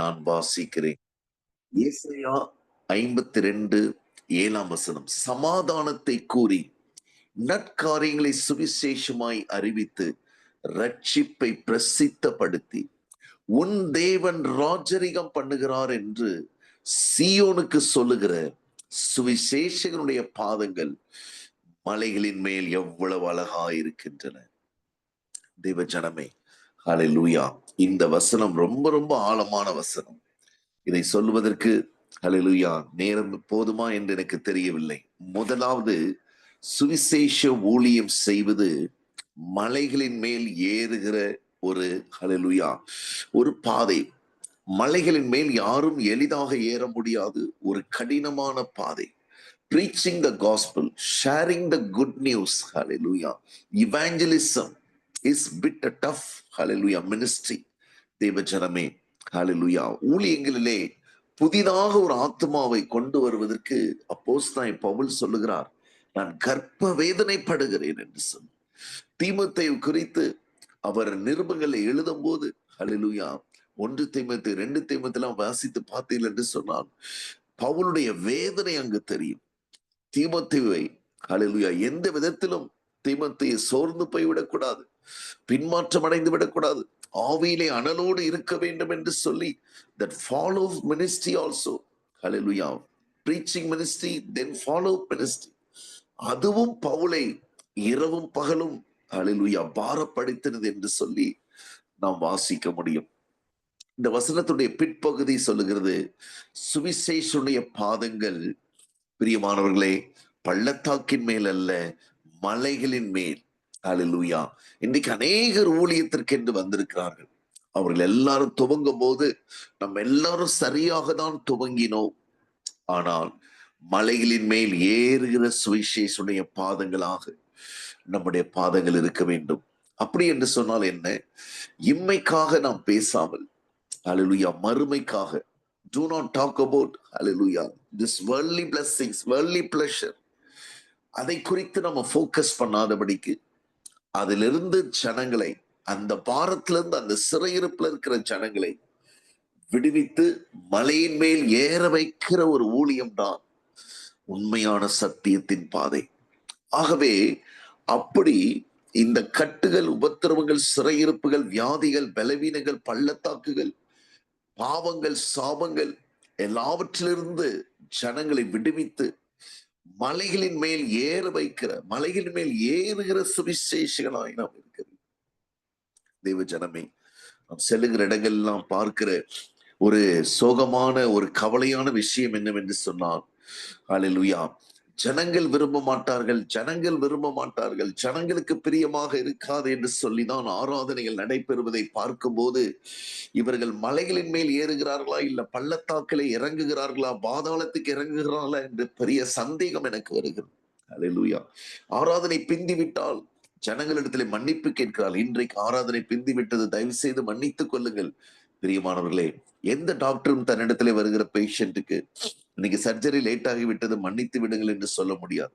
நான் வாசிக்கிறேன். ஏசாயா 52:7 சமாதானத்தை கூறி நற்காரியங்களை சுவிசேஷமாய் அறிவித்து ரட்சிப்பை பிரசித்தப்படுத்தி உன் தேவன் ராஜரிகம் பண்ணுகிறார் என்று சீயோனுக்கு சொல்லுகிற சுவிசேஷகனுடைய பாதங்கள் மலைகளின் மேல் எவ்வளவு அழகா இருக்கின்றன. தேவ ஜனமே, ஹல்லேலூயா. இந்த வசனம் ரொம்ப ரொம்ப ஆழமான வசனம். இதை சொல்லுவதற்கு ஹல்லேலூயா நேரம் போதுமா என்று எனக்கு தெரியவில்லை. முதலாவது, சுவிசேஷ ஊழியம் செய்வது மலைகளின் மேல் ஏறுகிற ஒரு ஹல்லேலூயா ஒரு பாதை. மலைகளின் மேல் யாரும் எளிதாக ஏற முடியாது. ஒரு கடினமான பாதை. Preaching the gospel, sharing the good news, hallelujah. Evangelism is bit a tough, hallelujah, ministry. தேவ ஜனமே, hallelujah. ஊழியங்களிலே புதிதாக ஒரு ஆத்மாவை கொண்டு வருவதற்கு அப்போஸ்தலன் பவுல் சொல்லுகிறார், நான் கர்ப்ப வேதனைப்படுகிறேன் என்று சொல்லி. தீமோத்தேயு குறித்து அவர் நிருபங்களை எழுதும் போது ஹல்லேலூயா 1 தீமோத்தேயு 2 தீமோத்தேயுலாம் வாசித்து பார்த்தீர்கள் என்று சொன்னால் பவுலுடைய வேதனை அங்கு தெரியும். தீமோத்தேயுவை ஹல்லேலூயா எந்த விதத்திலும் தீமோத்தேயு சோர்ந்து போய்விடக்கூடாது, பின்மாற்றம் அடைந்து விடக்கூடாது, ஆவியிலே அனலோடு இருக்க வேண்டும் என்று சொல்லி that follows ministry also, hallelujah, preaching ministry then follow ministry. அதுவும் பவுலை இரவும் பகலும் ஹல்லேலூயா பாரப்படுத்தினது என்று சொல்லி நாம் வாசிக்க முடியும். இந்த வசனத்துடைய பிற்பகுதி சொல்லுகிறது, சுவிசேஷனுடைய பாதங்கள் பிரியமானவர்களே பள்ளத்தாக்கின் மேல் அல்ல, மலைகளின் மேல். ஹல்லேலூயா. இன்றைக்கு அநேகர் ஊழியத்திற்கு என்று வந்திருக்கிறார்கள். அவர்கள் எல்லாரும் துவங்கும் போது நம்ம எல்லாரும் சரியாக தான் துவங்கினோம். ஆனால் மலைகளின் மேல் ஏறுகிற சுவிசேஷனுடைய பாதங்களாக நம்முடைய பாதங்கள் இருக்க வேண்டும். அப்படி என்று சொன்னால் என்ன? இம்மைக்காக நாம் பேசாமல் ஹல்லேலூயா மறுமைக்காக, do not talk about hallelujah this worldly blessings, worldly pleasure, அதை குறித்து நம்ம ஃபோக்கஸ் பண்ணாதபடிக்கு அதிலிருந்து ஜனங்களை, அந்த பாரத்திலிருந்து, அந்த சிறையிருப்புல இருக்கிற ஜனங்களை விடுவித்து மலையின் மேல் ஏற வைக்கிற ஒரு ஊழியம் தான் உண்மையான சத்தியத்தின் பாதை. ஆகவே அப்படி இந்த கட்டுகள், உபத்திரவங்கள், சிறையிருப்புகள், வியாதிகள், பலவீனங்கள், பள்ளத்தாக்குகள், பாவங்கள், சாபங்கள் எல்லாவற்றிலிருந்து ஜனங்களை விடுவித்து மலைகளின் மேல் ஏற வைக்கிற, மலைகளின் மேல் ஏறுகிற சுவிசேஷகனாய் நாம் இருக்கிறோம். தேவ ஜனமே, நாம் செல்லுகிற இடங்கள் எல்லாம் பார்க்கிற ஒரு சோகமான, ஒரு கவலையான விஷயம் என்னவென்று சொன்னால், ஹல்லேலூயா, ஜனங்கள் விரும்ப மாட்டார்கள், ஜனங்கள் விரும்ப மாட்டார்கள், ஜனங்களுக்கு பிரியமாக இருக்காது என்று சொல்லிதான் ஆராதனைகள் நடைபெறுவதை பார்க்கும்போது இவர்கள் மலைகளின் மேல் ஏறுகிறார்களா, இல்ல பள்ளத்தாக்கிலே இறங்குகிறார்களா, பாதாளத்துக்கு இறங்குகிறார்களா என்று பெரிய சந்தேகம் எனக்கு வருகிறது. ஹல்லேலூயா. ஆராதனை பிந்திவிட்டால் ஜனங்களிடத்திலே மன்னிப்பு கேட்கிறாள். இன்றைக்கு ஆராதனை பிந்தி விட்டது, தயவு செய்து மன்னித்துக் கொள்ளுங்கள். பிரியமானவர்களே, எந்த டாக்டரும் தன்னிடத்திலே வருகிற பேஷண்ட்டுக்கு இன்னைக்கு சர்ஜரி லேட் ஆகிவிட்டது, மன்னித்து விடுங்கள் என்று சொல்ல முடியாது.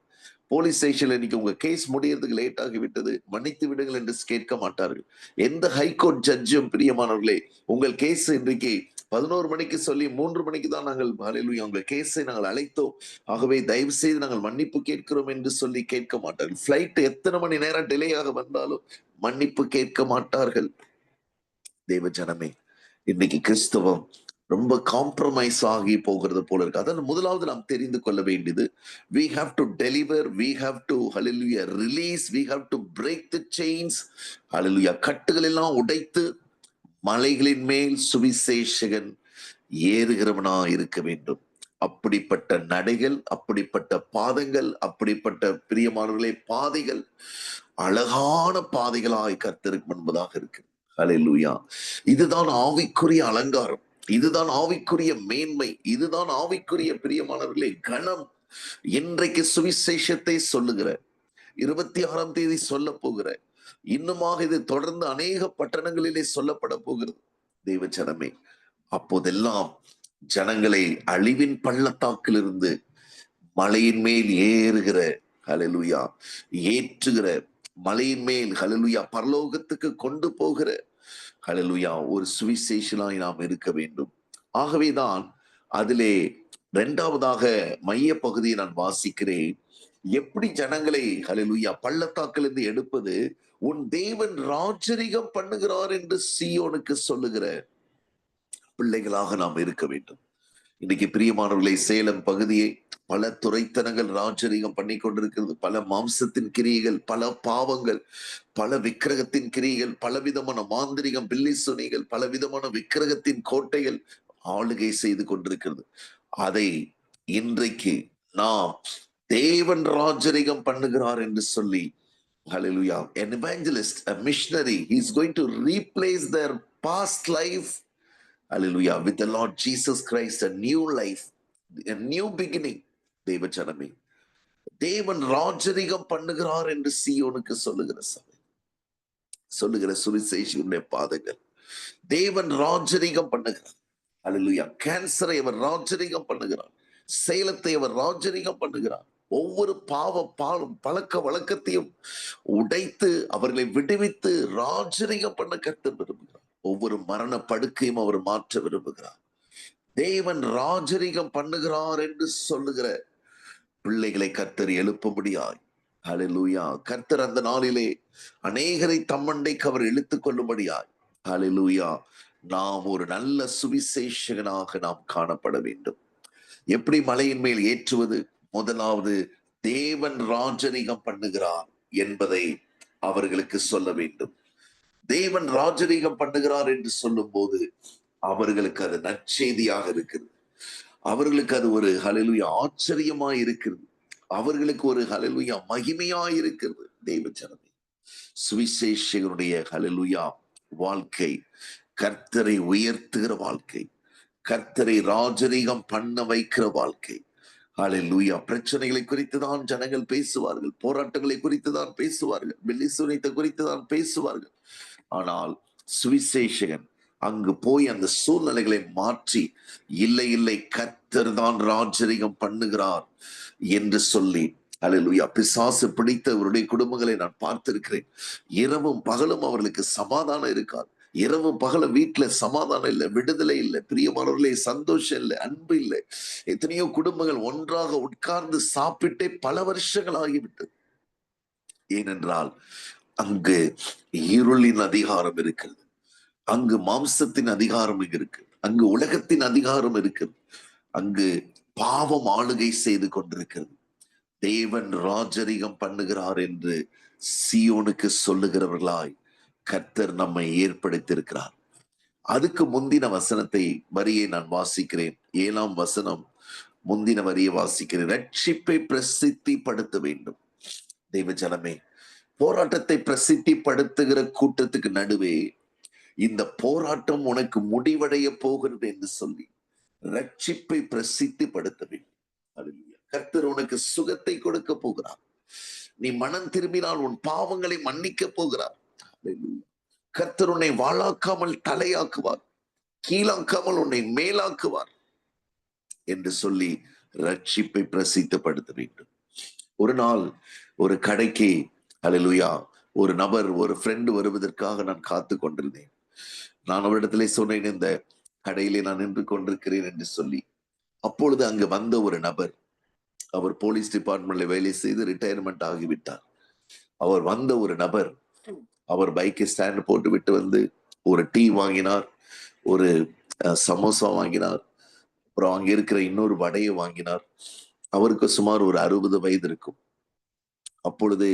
போலீஸ் ஸ்டேஷன்ல இன்னைக்கு உங்க கேஸ் முடியறதுக்கு லேட் ஆகிவிட்டது, மன்னித்து விடுங்கள் என்று கேட்க மாட்டார்கள். எந்த ஹைகோர்ட் ஜட்ஜும் பிரியமானவர்களே உங்கள் கேஸ் இன்றைக்கு 11 மணிக்கு சொல்லி 3 மணிக்கு தான் நாங்கள் ஹல்லேலூயா உங்கள் கேஸை நாங்கள் அழைத்தோம், ஆகவே தயவு செய்து நாங்கள் மன்னிப்பு கேட்கிறோம் என்று சொல்லி கேட்க மாட்டார்கள். பிளைட் எத்தனை மணி நேரம் டிலே ஆக வந்தாலும் மன்னிப்பு கேட்க மாட்டார்கள். தேவ ஜனமே, இன்னைக்கு கிறிஸ்தவம் ரொம்ப காம்ப்ரமைஸ் ஆகி போகிறது போல இருக்கு. அதான் முதலாவது நாம் தெரிந்து கொள்ள வேண்டியது, we have to deliver, we have to hallelujah release, we have to break the chains, hallelujah கட்டுகள் எல்லாம் உடைத்து மலைகளின் மேல் சுவிசேஷகன் ஏறுகிறவனா இருக்க வேண்டும். அப்படிப்பட்ட நடைகள், அப்படிப்பட்ட பாதங்கள், அப்படிப்பட்ட பிரியமானவர்களே பாதைகள் அழகான பாதைகளாய் கர்த்தருக்கு முன்பதாக இருக்கு. ஹல்லேலூயா. இதுதான் ஆவிக்குரிய அலங்காரம், இதுதான் ஆவிக்குரிய மேன்மை, இதுதான் ஆவிக்குரிய பிரியமானவர்களே கணம். இன்றைக்கு சுவிசேஷத்தை சொல்லுகிற 26ஆம் தேதி சொல்ல போகிற, இன்னுமாக இது தொடர்ந்து அநேக பட்டணங்களிலே சொல்லப்பட போகிறது. தேவ ஜனமே, அப்போதெல்லாம் ஜனங்களை அழிவின் பள்ளத்தாக்கிலிருந்து மலையின் மேல் ஏறுகிற ஹல்லேலூயா ஏற்றுகிற, மலையின் மேல் ஹல்லேலூயா பரலோகத்துக்கு கொண்டு போகிற ஹல்லேலூயா ஒரு சுவிசேஷனாய் நாம் இருக்க வேண்டும். ஆகவேதான் அதிலே இரண்டாவதாக மைய பகுதியை நான் வாசிக்கிறேன். எப்படி ஜனங்களை ஹalleluya பள்ளத்தாக்கிலிருந்து எடுப்பது, உன் தேவன் ராஜரிகம் பண்ணுகிறார் என்று சீயோனுக்கு சொல்லுகிற பிள்ளைகளாக நாம் இருக்க வேண்டும். இன்னைக்கு பிரியமானவர்களை, சேலம் பகுதியை பல துரைத்தனங்கள் ராஜரிகம் பண்ணி கொண்டிருக்கிறது. பல மாம்சத்தின் கிரியைகள், பல பாவங்கள், பல விக்கிரகத்தின் கிரியைகள், பலவிதமான மாந்திரிகம், பில்லி சுனிகள், பலவிதமான விக்கிரகத்தின் கோட்டைகள் ஆளுகை செய்து கொண்டிருக்கிறது. அதை இன்றைக்கு நாம் தேவன் ராஜரிகம் பண்ணுகிறார் என்று சொல்லி, hallelujah, an evangelist, a missionary, he is going to replace their past life, hallelujah, with the Lord Jesus Christ, a new life, a new beginning. தேவ ஜனமே, தேவன் ராஜரிகம் பண்ணுகிறார் என்று சீயோனுக்கு சொல்லுகிற சபை, சொல்லுகிற சுவிசேஷனுடைய பாதங்கள், தேவன் ராஜரிகம் பண்ணுகிறார். ஹalleluya, கேன்சரை அவர் ராஜரிகம் பண்ணுகிறார். சேலத்தை அவர் ராஜரிகம் பண்ணுகிறார். ஒவ்வொரு பழக்க வழக்கத்தையும் உடைத்து அவர்களை விடுவித்து ராஜரிகம் பண்ண கர்த்தர் விரும்புகிறார். ஒவ்வொரு மரண படுக்கையும் அவர் மாற்ற விரும்புகிறார். தேவன் ராஜரிகம் பண்ணுகிறார் என்று சொல்லுகிற பிள்ளைகளை கர்த்தர் எழுப்பும்படியாய், ஹalleluya, கர்த்தர் அந்த நாளிலே அநேகரை தம்மண்டைக்கு அவர் இழுத்துக் கொள்ளும்படியாய், ஹalleluya, நாம் ஒரு நல்ல சுவிசேஷகனாக நாம் காணப்பட வேண்டும். எப்படி மலையின் மேல் ஏற்றுவது? முதலாவது, தேவன் ராஜரிகம் பண்ணுகிறார் என்பதை அவர்களுக்கு சொல்ல வேண்டும். தேவன் ராஜரிகம் பண்ணுகிறார் என்று சொல்லும் போது அவர்களுக்கு அது நற்செய்தியாக இருக்கிறது. அவர்களுக்கு அது ஒரு ஹalleluya ஆச்சரியமாய் இருக்கிறது. அவர்களுக்கு ஒரு ஹalleluya மகிமையாய் இருக்கிறது. தேவ ஜனமே, சுவிசேஷகனுடைய ஹalleluya வாழ்க்கை கர்த்தரை உயர்த்துகிற வாழ்க்கை, கர்த்தரை ராஜரிகம் பண்ண வைக்கிற வாழ்க்கை. ஹalleluya, பிரச்சனைகளை குறித்து தான் ஜனங்கள் பேசுவார்கள், போராட்டங்களை குறித்து தான் பேசுவார்கள், பில்லிசூனியத்தை குறித்து தான் பேசுவார்கள். ஆனால் சுவிசேஷகன் அங்கு போய் அந்த சூழ்நிலைகளை மாற்றி, இல்லை இல்லை, கர்த்தர் தான் ராஜரிகம் பண்ணுகிறார் என்று சொல்லி, ஹalleluya, பிசாசு பிடித்தவருடைய குடும்பங்களை நான் பார்த்திருக்கிறேன். இரவும் பகலும் அவர்களுக்கு சமாதானம் இருக்காது. இரவும் பகல வீட்டுல சமாதானம் இல்லை, விடுதலை இல்லை, பிரியமானவர்களே சந்தோஷம் இல்லை, அன்பு இல்லை. எத்தனையோ குடும்பங்கள் ஒன்றாக உட்கார்ந்து சாப்பிட்டே பல வருஷங்கள் ஆகிவிட்டது. ஏனென்றால் அங்கு இருளின் அதிகாரம் இருக்கிறது, அங்கு மாம்சத்தின் அதிகாரம் இருக்கு, அங்கு உலகத்தின் அதிகாரம் இருக்கிறது, அங்கு பாவம் ஆளுகை செய்து கொண்டிருக்கிறது. தேவன் ராஜரிகம் பண்ணுகிறார் என்று சீயோனுக்கு சொல்லுகிறவர்களாய் கர்த்தர் நம்மை ஏற்படுத்தியிருக்கிறார். அதுக்கு முந்தின வசனத்தை வரியை நான் வாசிக்கிறேன். 7ஆம் வசனம் முந்தின வரியை வாசிக்கிறேன். ரட்சிப்பை பிரசித்திப்படுத்த வேண்டும். தெய்வ ஜனமே, போராட்டத்தை பிரசித்திப்படுத்துகிற கூட்டத்துக்கு நடுவே இந்த போராட்டம் உனக்கு முடிவடைய போகிறது என்று சொல்லி ரட்சிப்பை பிரசித்திப்படுத்த வேண்டும். கர்த்தர் உனக்கு சுகத்தை கொடுக்க போகிறார். நீ மனம் திரும்பினால் உன் பாவங்களை மன்னிக்க போகிறார். கர்த்தர் உன்னை வாளாக்காமல் தலையாக்குவார், கீழாக்காமல் உன்னை மேலாக்குவார் என்று சொல்லி ரட்சிப்பை பிரசித்தப்படுத்த வேண்டும். ஒரு நாள் ஒரு கடைக்கு ஹல்லேலூயா ஒரு நபர், ஒரு ஃப்ரெண்டு வருவதற்காக நான் காத்து கொண்டிருந்தேன். நான் அவரிடத்திலே சொன்னேன், இந்த கடையிலே நான் நின்று கொண்டிருக்கிறேன் என்று சொல்லி. அப்பொழுது அங்கு வந்த ஒரு நபர், அவர் போலீஸ் டிபார்ட்மெண்ட்ல வேலை செய்து ரிட்டையர்மெண்ட் ஆகிவிட்டார். அவர் வந்த ஒரு நபர், அவர் பைக்கை ஸ்டாண்ட் போட்டு விட்டு வந்து ஒரு டீ வாங்கினார், ஒரு சமோசா வாங்கினார், அப்புறம் அங்க இருக்கிற இன்னொரு வடையை வாங்கினார். அவருக்கு சுமார் ஒரு 60 வயது இருக்கும். அப்பொழுது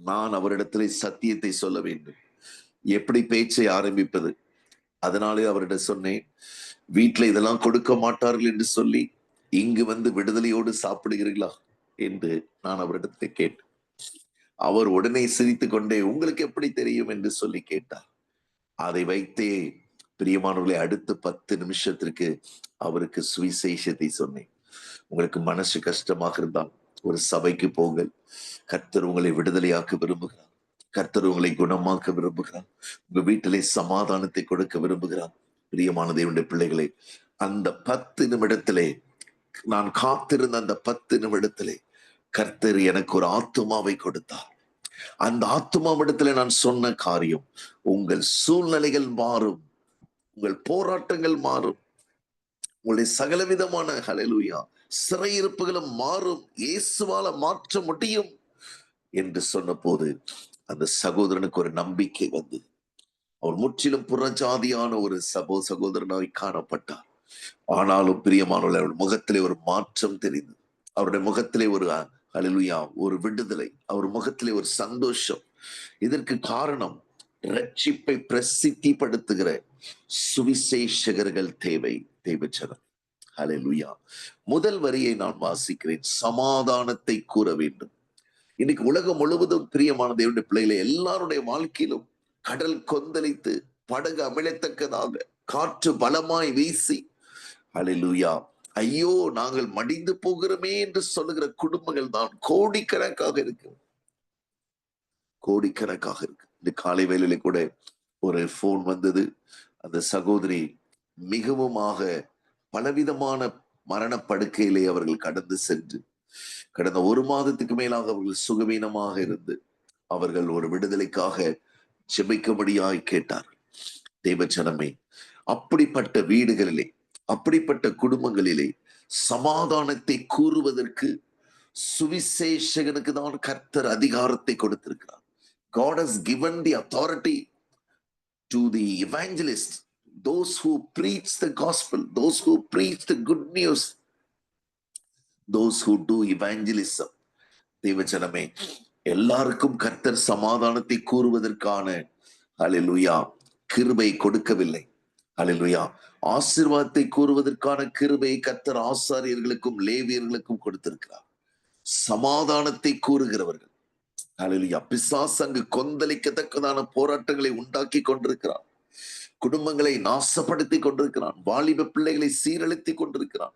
நான் அவரிடத்திலே சத்தியத்தை சொல்ல வேண்டும், எப்படி பேச்சை ஆரம்பிப்பது. அதனாலே அவரிடம் சொன்னேன், வீட்டுல இதெல்லாம் கொடுக்க மாட்டார்கள் என்று சொல்லி இங்கு வந்து விடுதலையோடு சாப்பிடுகிறீர்களா என்று நான் அவரிடத்தை கேட்டேன். அவர் உடனே சிரித்து கொண்டே, உங்களுக்கு எப்படி தெரியும் என்று சொல்லி கேட்டார். அதை வைத்தே பிரியமானவர்களை அடுத்த 10 நிமிஷத்திற்கு அவருக்கு சுவிசேஷத்தை சொன்னேன். உங்களுக்கு மனசு கஷ்டமாக இருந்தால் ஒரு சபைக்கு போங்கள், கர்த்தர் உங்களை விடுதலையாக்க விரும்புகிறார், கர்த்தர் உங்களை குணமாக்க விரும்புகிறார், உங்க வீட்டிலே சமாதானத்தை கொடுக்க விரும்புகிறார். பிரியமான தேவனுடைய பிள்ளைகளே, அந்த 10 நிமிடத்திலே, நான் காத்திருந்த அந்த 10 நிமிடத்திலே கர்த்தர் எனக்கு ஒரு ஆத்துமாவை கொடுத்தார். அந்த ஆத்துமாவிடத்துல நான் சொன்ன காரியம், உங்கள் சூழ்நிலைகள் மாறும், உங்கள் போராட்டங்கள் மாறும், உங்களுடைய சகலவிதமான ஹல்லேலூயா சிறையிருப்புகளும் மாறும், இயேசுவால மாற்ற முடியும் என்று சொன்ன போது அந்த சகோதரனுக்கு ஒரு நம்பிக்கை வந்து அவர் முற்றிலும் புறஜாதியான ஒரு சகோதரனாய் காணப்பட்டார். ஆனாலும் பிரியமானவர்களே, அவருடைய முகத்திலே ஒரு மாற்றம் தெரிந்தது. அவருடைய முகத்திலே ஒரு ஹல்லேலூயா ஒரு விடுதலை, அவர் முகத்திலே ஒரு சந்தோஷம். இதற்கு காரணம் ரட்சிப்பை பிரசித்திப்படுத்துகிற சுவிசேஷகர்கள் தேவை. தேவச்சனம் ஹல்லேலூயா. முதல் வரியை நான் வாசிக்கிறேன். சமாதானத்தை கூற வேண்டும். இன்னைக்கு உலகம் முழுவதும் பிரியமான தேவனுடைய பிள்ளைகளை எல்லாருடைய வாழ்க்கையிலும் கடல் கொந்தளித்து படகு அமிழத்தக்கதாக காற்று பலமாய் வீசி ஹல்லேலூயா ஐயோ நாங்கள் மடிந்து போகிறோமே என்று சொல்லுகிற குடும்பங்கள் தான் கோடிக்கணக்காக இருக்கு. கோடிக்கணக்காக இருக்கு. இந்த காலை வேளையில கூட ஒரு போன் வந்தது. அந்த சகோதரி மிகவுமாக பலவிதமான மரணப்படுக்கையிலே அவர்கள் கடந்து சென்று கடந்த 1 மாதத்துக்கு மேலாக அவர்கள் சுகவீனமாக இருந்து அவர்கள் ஒரு விடுதலைக்காக ஜெபிக்கும்படியாய் கேட்டார். தேவச்சனமே, அப்படிப்பட்ட வீடுகளிலே, அப்படிப்பட்ட குடும்பங்களிலே சமாதானத்தை கூறுவதற்கு சுவிசேஷகனுக்கு தான் கர்த்தர் அதிகாரத்தை கொடுத்திருக்கிறார். God has given the authority to the evangelist, those who preach the gospel, those who preach the good news, those who do evangelism. தேவச்சனமே, எல்லாருக்கும் கர்த்தர் சமாதானத்தை கூறுவதற்கான ஹல்லேலூயா கிருபை கொடுக்கவில்லை. ஹல்லேலூயா ஆசீர்வாதத்தை கூறுவதற்கான கிருபை கர்த்தர் ஆசாரியர்களுக்கும் லேவியர்களுக்கும் கொடுத்திருக்கிறார். சமாதானத்தை கூறுகிறவர்கள் ஹல்லேலூயா பிசாசு அங்கு கொந்தளிக்கத்தக்கதான போராட்டங்களை உண்டாக்கி கொண்டிருக்கிறார். குடும்பங்களை நாசப்படுத்தி கொண்டிருக்கிறான். வாலிப பிள்ளைகளை சீரழித்துக் கொண்டிருக்கிறான்.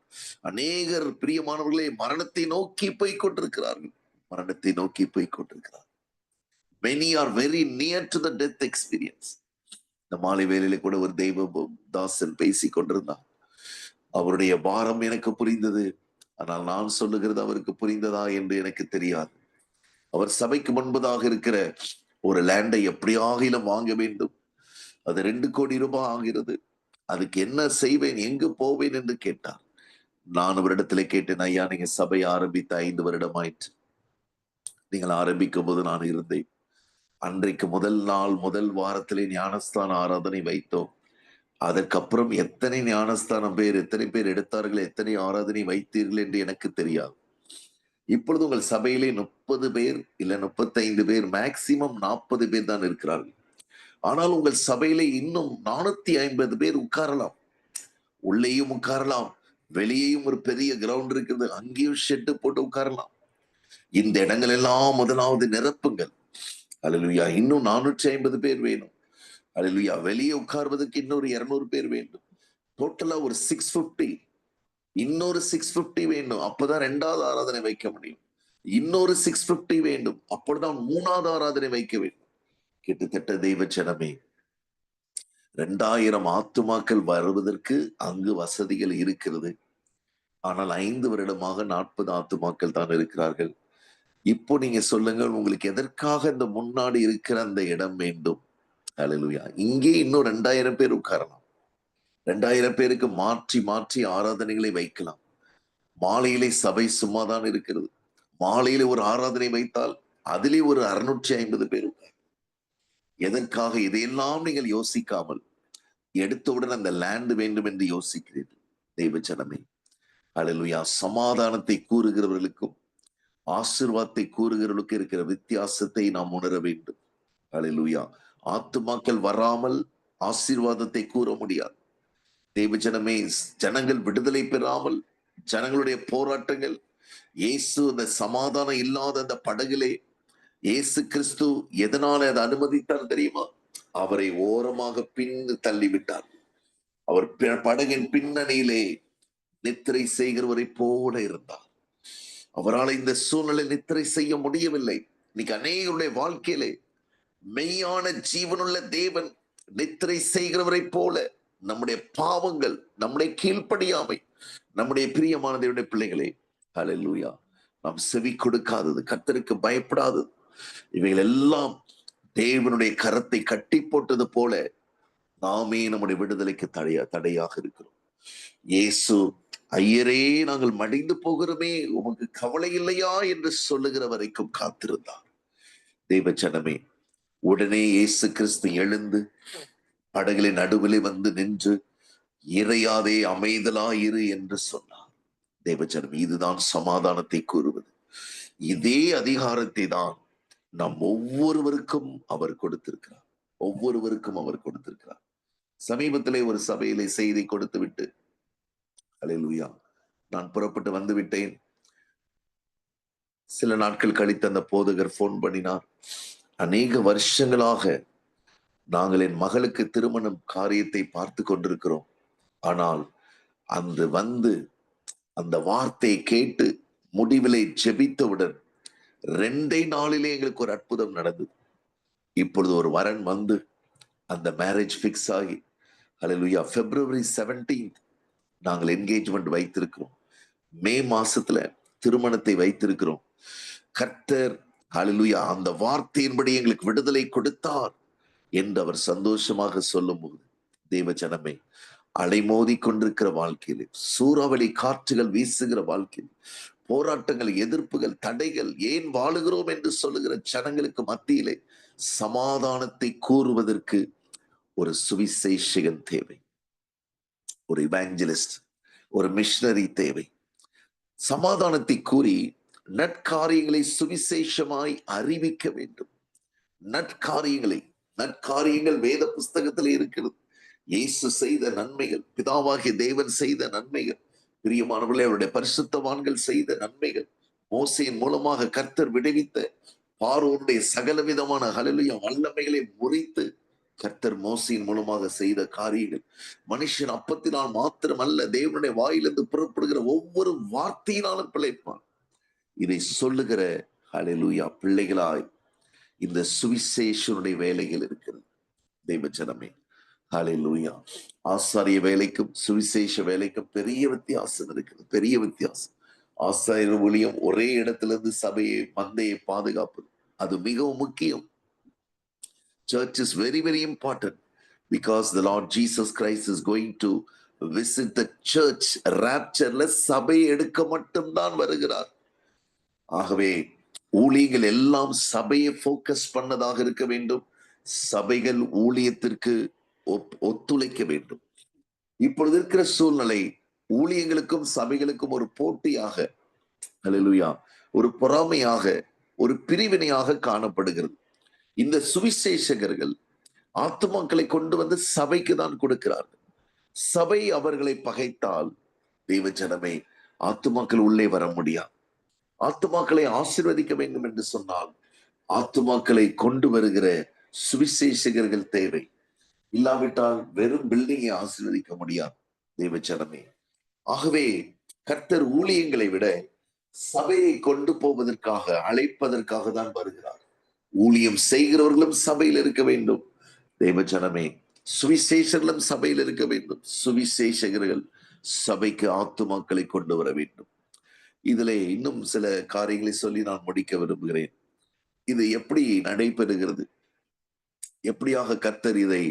அநேகர் பிரியமானவர்களை மரணத்தை நோக்கி போய் கொண்டிருக்கிறார்கள். மரணத்தை நோக்கி போய் கொண்டிருக்கிறார். Many are very near to the death experience. இந்த மாலை வேளையில கூட ஒரு தெய்வ தாசன் பேசி கொண்டிருந்தார். அவருடைய பாரம் எனக்கு புரிந்தது, ஆனால் நான் சொல்லுகிறது அவருக்கு புரிந்ததா என்று எனக்கு தெரியாது. அவர் சபைக்கு முன்பதாக இருக்கிற ஒரு லேண்டை எப்படியாகிலும் வாங்க வேண்டும். அது 2 கோடி ரூபாய் ஆகிறது. அதுக்கு என்ன செய்வேன், எங்கு போவேன் என்று கேட்டார். நான் அவரிடத்துல கேட்டேன், ஐயா நீங்க சபை ஆரம்பித்த 5 வருடம் ஆயிற்று. நீங்கள் ஆரம்பிக்கும் போது நான் இருந்தேன். அன்றைக்கு முதல் நாள் முதல் வாரத்திலே ஞானஸ்தான ஆராதனை வைத்தோம். அதற்கப்புறம் எத்தனை ஞானஸ்தானம் பேர், எத்தனை பேர் எடுத்தார்கள், எத்தனை ஆராதனை வைத்தீர்கள் என்று எனக்கு தெரியாது. இப்பொழுது உங்கள் சபையிலே 30 பேர் இல்ல 35 பேர், மேக்சிமம் 40 பேர் தான் இருக்கிறார்கள். ஆனால் உங்கள் சபையிலே இன்னும் 450 பேர் உட்காரலாம். உள்ளேயும் உட்காரலாம், வெளியேயும் ஒரு பெரிய கிரவுண்ட் இருக்கிறது, அங்கேயும் ஷெட்டு போட்டு உட்காரலாம். இந்த இடங்கள் எல்லாம் முதலாவது நிரப்புங்கள். ஹல்லேலூயா. இன்னும் 450 பேர் வேணும். ஹல்லேலூயா. வெளியே உட்கார்வதற்கு இன்னொரு 200 பேர் வேண்டும். டோட்டலா ஒரு 650, இன்னொரு 650 வேண்டும். அப்பதான் 2வது ஆராதனை வைக்க முடியும். இன்னொரு 650 வேண்டும். அப்பொழுதுதான் 3வது ஆராதனை வைக்க வேண்டும். கிட்டத்தட்ட தெய்வச்சனமே 2000 ஆத்துமாக்கள் வருவதற்கு அங்கு வசதிகள் இருக்கிறது. ஆனால் 5 வருடமாக 40 ஆத்துமாக்கள் தான் இருக்கிறார்கள். இப்போ நீங்க சொல்லுங்கள், உங்களுக்கு எதற்காக இந்த முன்னாடி இருக்கிற அந்த இடம் வேண்டும்? ஹல்லேலூயா. இங்கே இன்னும் 2000 பேர் உட்காரலாம். 2000 பேருக்கு மாற்றி மாற்றி ஆராதனைகளை வைக்கலாம். மாலையிலே சபை சும்மாதான் இருக்கிறது. மாலையிலே ஒரு ஆராதனை வைத்தால் அதிலே ஒரு 650 பேர். எதற்காக? இதையெல்லாம் நீங்கள் யோசிக்காமல் எடுத்தவுடன் அந்த லேண்ட் வேண்டும் என்று யோசிக்கிறீர்கள். தெய்வச்சனமே, ஹல்லேலூயா. சமாதானத்தை கூறுகிறவர்களுக்கும் ஆசீர்வாதத்தை கூறுகிறவர்களுக்கு இருக்கிற வித்தியாசத்தை நாம் உணர வேண்டும். ஹல்லேலூயா. ஆத்துமாக்கள் வராமல் ஆசீர்வாதத்தை கூற முடியாது. தேவஜனமே, ஜனங்கள் விடுதலை பெறாமல் ஜனங்களுடைய போராட்டங்கள், இயேசு அந்த சமாதானம் இல்லாத அந்த படகிலே இயேசு கிறிஸ்து எதனால அதை அனுமதித்தார் தெரியுமா? அவரை ஓரமாக பின்னு தள்ளிவிட்டார். அவர் படகின் பின்னணியிலே நித்திரை செய்கிறவரை போல இருந்தார். அவரால் இந்த சூழ்நிலை நித்திரை செய்ய முடியவில்லை. இன்னைக்கு அநேகருடைய வாழ்க்கையிலே மெய்யான ஜீவனுள்ள தேவன் நித்திரை செய்கிறவரை போல நம்முடைய பாவங்கள், நம்முடைய கீழ்ப்படியாமை, நம்முடைய பிரியமான தேவனுடைய பிள்ளைகளே, ஹல்லேலூயா, நாம் செவி கொடுக்காதது, கர்த்தருக்கு பயப்படாதது, இவைகள் எல்லாம் தேவனுடைய கரத்தை கட்டி போட்டது போல நாமே நம்முடைய விடுதலைக்கு தடையாக இருக்கிறோம். இயேசு, ஐயரே நாங்கள் மடிந்து போகிறோமே, உமக்கு கவலை இல்லையா என்று சொல்லுகிற வரைக்கும் காத்திருந்தார். தெய்வ ஜனமே, உடனே இயேசு கிறிஸ்து எழுந்து படகுகளின் நடுவிலே வந்து நின்று, இறையாதே அமைதலாயிரு என்று சொன்னார். தெய்வ ஜனமே, இதுதான் சமாதானத்தை கூறுவது. இதே அதிகாரத்தை தான் நம் ஒவ்வொருவருக்கும் அவர் கொடுத்திருக்கிறார். ஒவ்வொருவருக்கும் அவர் கொடுத்திருக்கிறார். சமீபத்திலே ஒரு சபையிலே செய்தி கொடுத்து விட்டு, அல்லேலூயா, நான் புறப்பட்டு வந்து விட்டேன். சில நாட்கள் கழித்து அந்த போதகர் போன் பண்ணினார். அநேக வருஷங்களாக நாங்கள் என் மகளுக்கு திருமணம் காரியத்தை பார்த்து கொண்டிருக்கிறோம். ஆனால் அந்த வார்த்தையை கேட்டு முடிவிலே ஜெபித்தவுடன் 2 நாளிலே எங்களுக்கு ஒரு அற்புதம் நடந்தது. இப்பொழுது ஒரு வரன் வந்து அந்த மேரேஜ் பிக்ஸ் ஆகி, அல்லேலூயா, February 17th நாங்கள் என்கேஜ்மெண்ட் வைத்திருக்கிறோம். மே மாசத்துல திருமணத்தை வைத்திருக்கிறோம். கர்த்தர், அல்லேலூயா, அந்த வார்த்தையின்படி எங்களுக்கு விடுதலை கொடுத்தார் என்று அவர் சந்தோஷமாக சொல்லும்போது, தேவ ஜனமே, அலைமோதி கொண்டிருக்கிற வாழ்க்கையில், சூறாவளி காற்றுகள் வீசுகிற வாழ்க்கையில், போராட்டங்கள், எதிர்ப்புகள், தடைகள், ஏன் வாழுகிறோம் என்று சொல்லுகிற ஜனங்களுக்கு மத்தியிலே சமாதானத்தை கூறுவதற்கு ஒரு சுவிசேஷகன் தேவை, ஒரு இவாஞ்சலிஸ்ட், ஒரு மிஷனரி தேவை. சமாதானத்தை கூறி நற்காரியங்களை சுவிசேஷமாய் அறிவிக்க வேண்டும். நற்காரியங்கள் வேத புஸ்தகத்தில் இருக்கிறது. இயேசு செய்த நன்மைகள், பிதாவாகிய தேவன் செய்த நன்மைகள், பிரியமானவர்களே, அவருடைய பரிசுத்தவான்கள் செய்த நன்மைகள், மோசேயின் மூலமாக கர்த்தர் விடுவித்த பார்வோனுடைய சகலவிதமான ஹல்லேலூயா வல்லமைகளை முறித்து கர்த்தர் மோசேயின் மூலமாக செய்த காரியங்கள், மனுஷன் அப்பத்தினால் மாத்திரமல்ல, தேவனுடைய வாயிலிருந்து புறப்படுகிற ஒவ்வொரு வார்த்தையினாலும் பிழைப்பான். இதை சொல்லுகிற ஹல்லேலூயா பிள்ளைகளாய் இந்த சுவிசேஷனுடைய வேலைகள் இருக்கிறது. தெய்வ ஜனமே, ஹல்லேலூயா, ஆசாரிய வேலைக்கும் சுவிசேஷ வேலைக்கும் பெரிய வித்தியாசம் இருக்குது. பெரிய வித்தியாசம். ஆசாரியர் ஊழியம் ஒரே இடத்திலிருந்து சபையை, மந்தையை பாதுகாப்பது, அது மிகவும் முக்கியம். Church is very, very important because the Lord Jesus Christ is going to visit the church. Raptureல சபையை எடுக்க மட்டும்தான் வருகிறார். ஆகவே ஊழியங்கள் எல்லாம் சபையை போக்கஸ் பண்ணதாக இருக்க வேண்டும். சபைகள் ஊழியத்திற்கு ஒத்துழைக்க வேண்டும். இப்பொழுது இருக்கிற சூழ்நிலை ஊழியங்களுக்கும் சபைகளுக்கும் ஒரு போட்டியாக, அல்லேலூயா, ஒரு பொறாமையாக, ஒரு பிரிவினையாக காணப்படுகிறது. இந்த சுவிசேஷகர்கள் ஆத்துமாக்களை கொண்டு வந்து சபைக்கு தான் கொடுக்கிறார்கள். சபை அவர்களை பகைத்தால், தெய்வ ஜனமே, ஆத்துமாக்கள் உள்ளே வர முடியாது. ஆத்துமாக்களை ஆசீர்வதிக்க வேண்டும் என்று சொன்னால் ஆத்துமாக்களை கொண்டு வருகிற சுவிசேஷகர்கள் தேவை. இல்லாவிட்டால் வெறும் பில்டிங்கை ஆசீர்வதிக்க முடியாது. தெய்வ ஜனமே, ஆகவே கர்த்தர் ஊழியங்களை விட சபையை கொண்டு போவதற்காக, அழைப்பதற்காக தான் வருகிறார். ஊழியம் செய்கிறவர்களும் சபையில் இருக்க வேண்டும். தெய்வ ஜனமே, சுவிசேஷர்களும் சபையில் இருக்க வேண்டும். சுவிசேஷகர்கள் சபைக்கு ஆத்துமாக்களை கொண்டு வர வேண்டும். இதுல இன்னும் சில காரியங்களை சொல்லி நான் முடிக்க விரும்புகிறேன். இது எப்படி நடைபெறுகிறது, எப்படியாக கர்த்தர் இதை,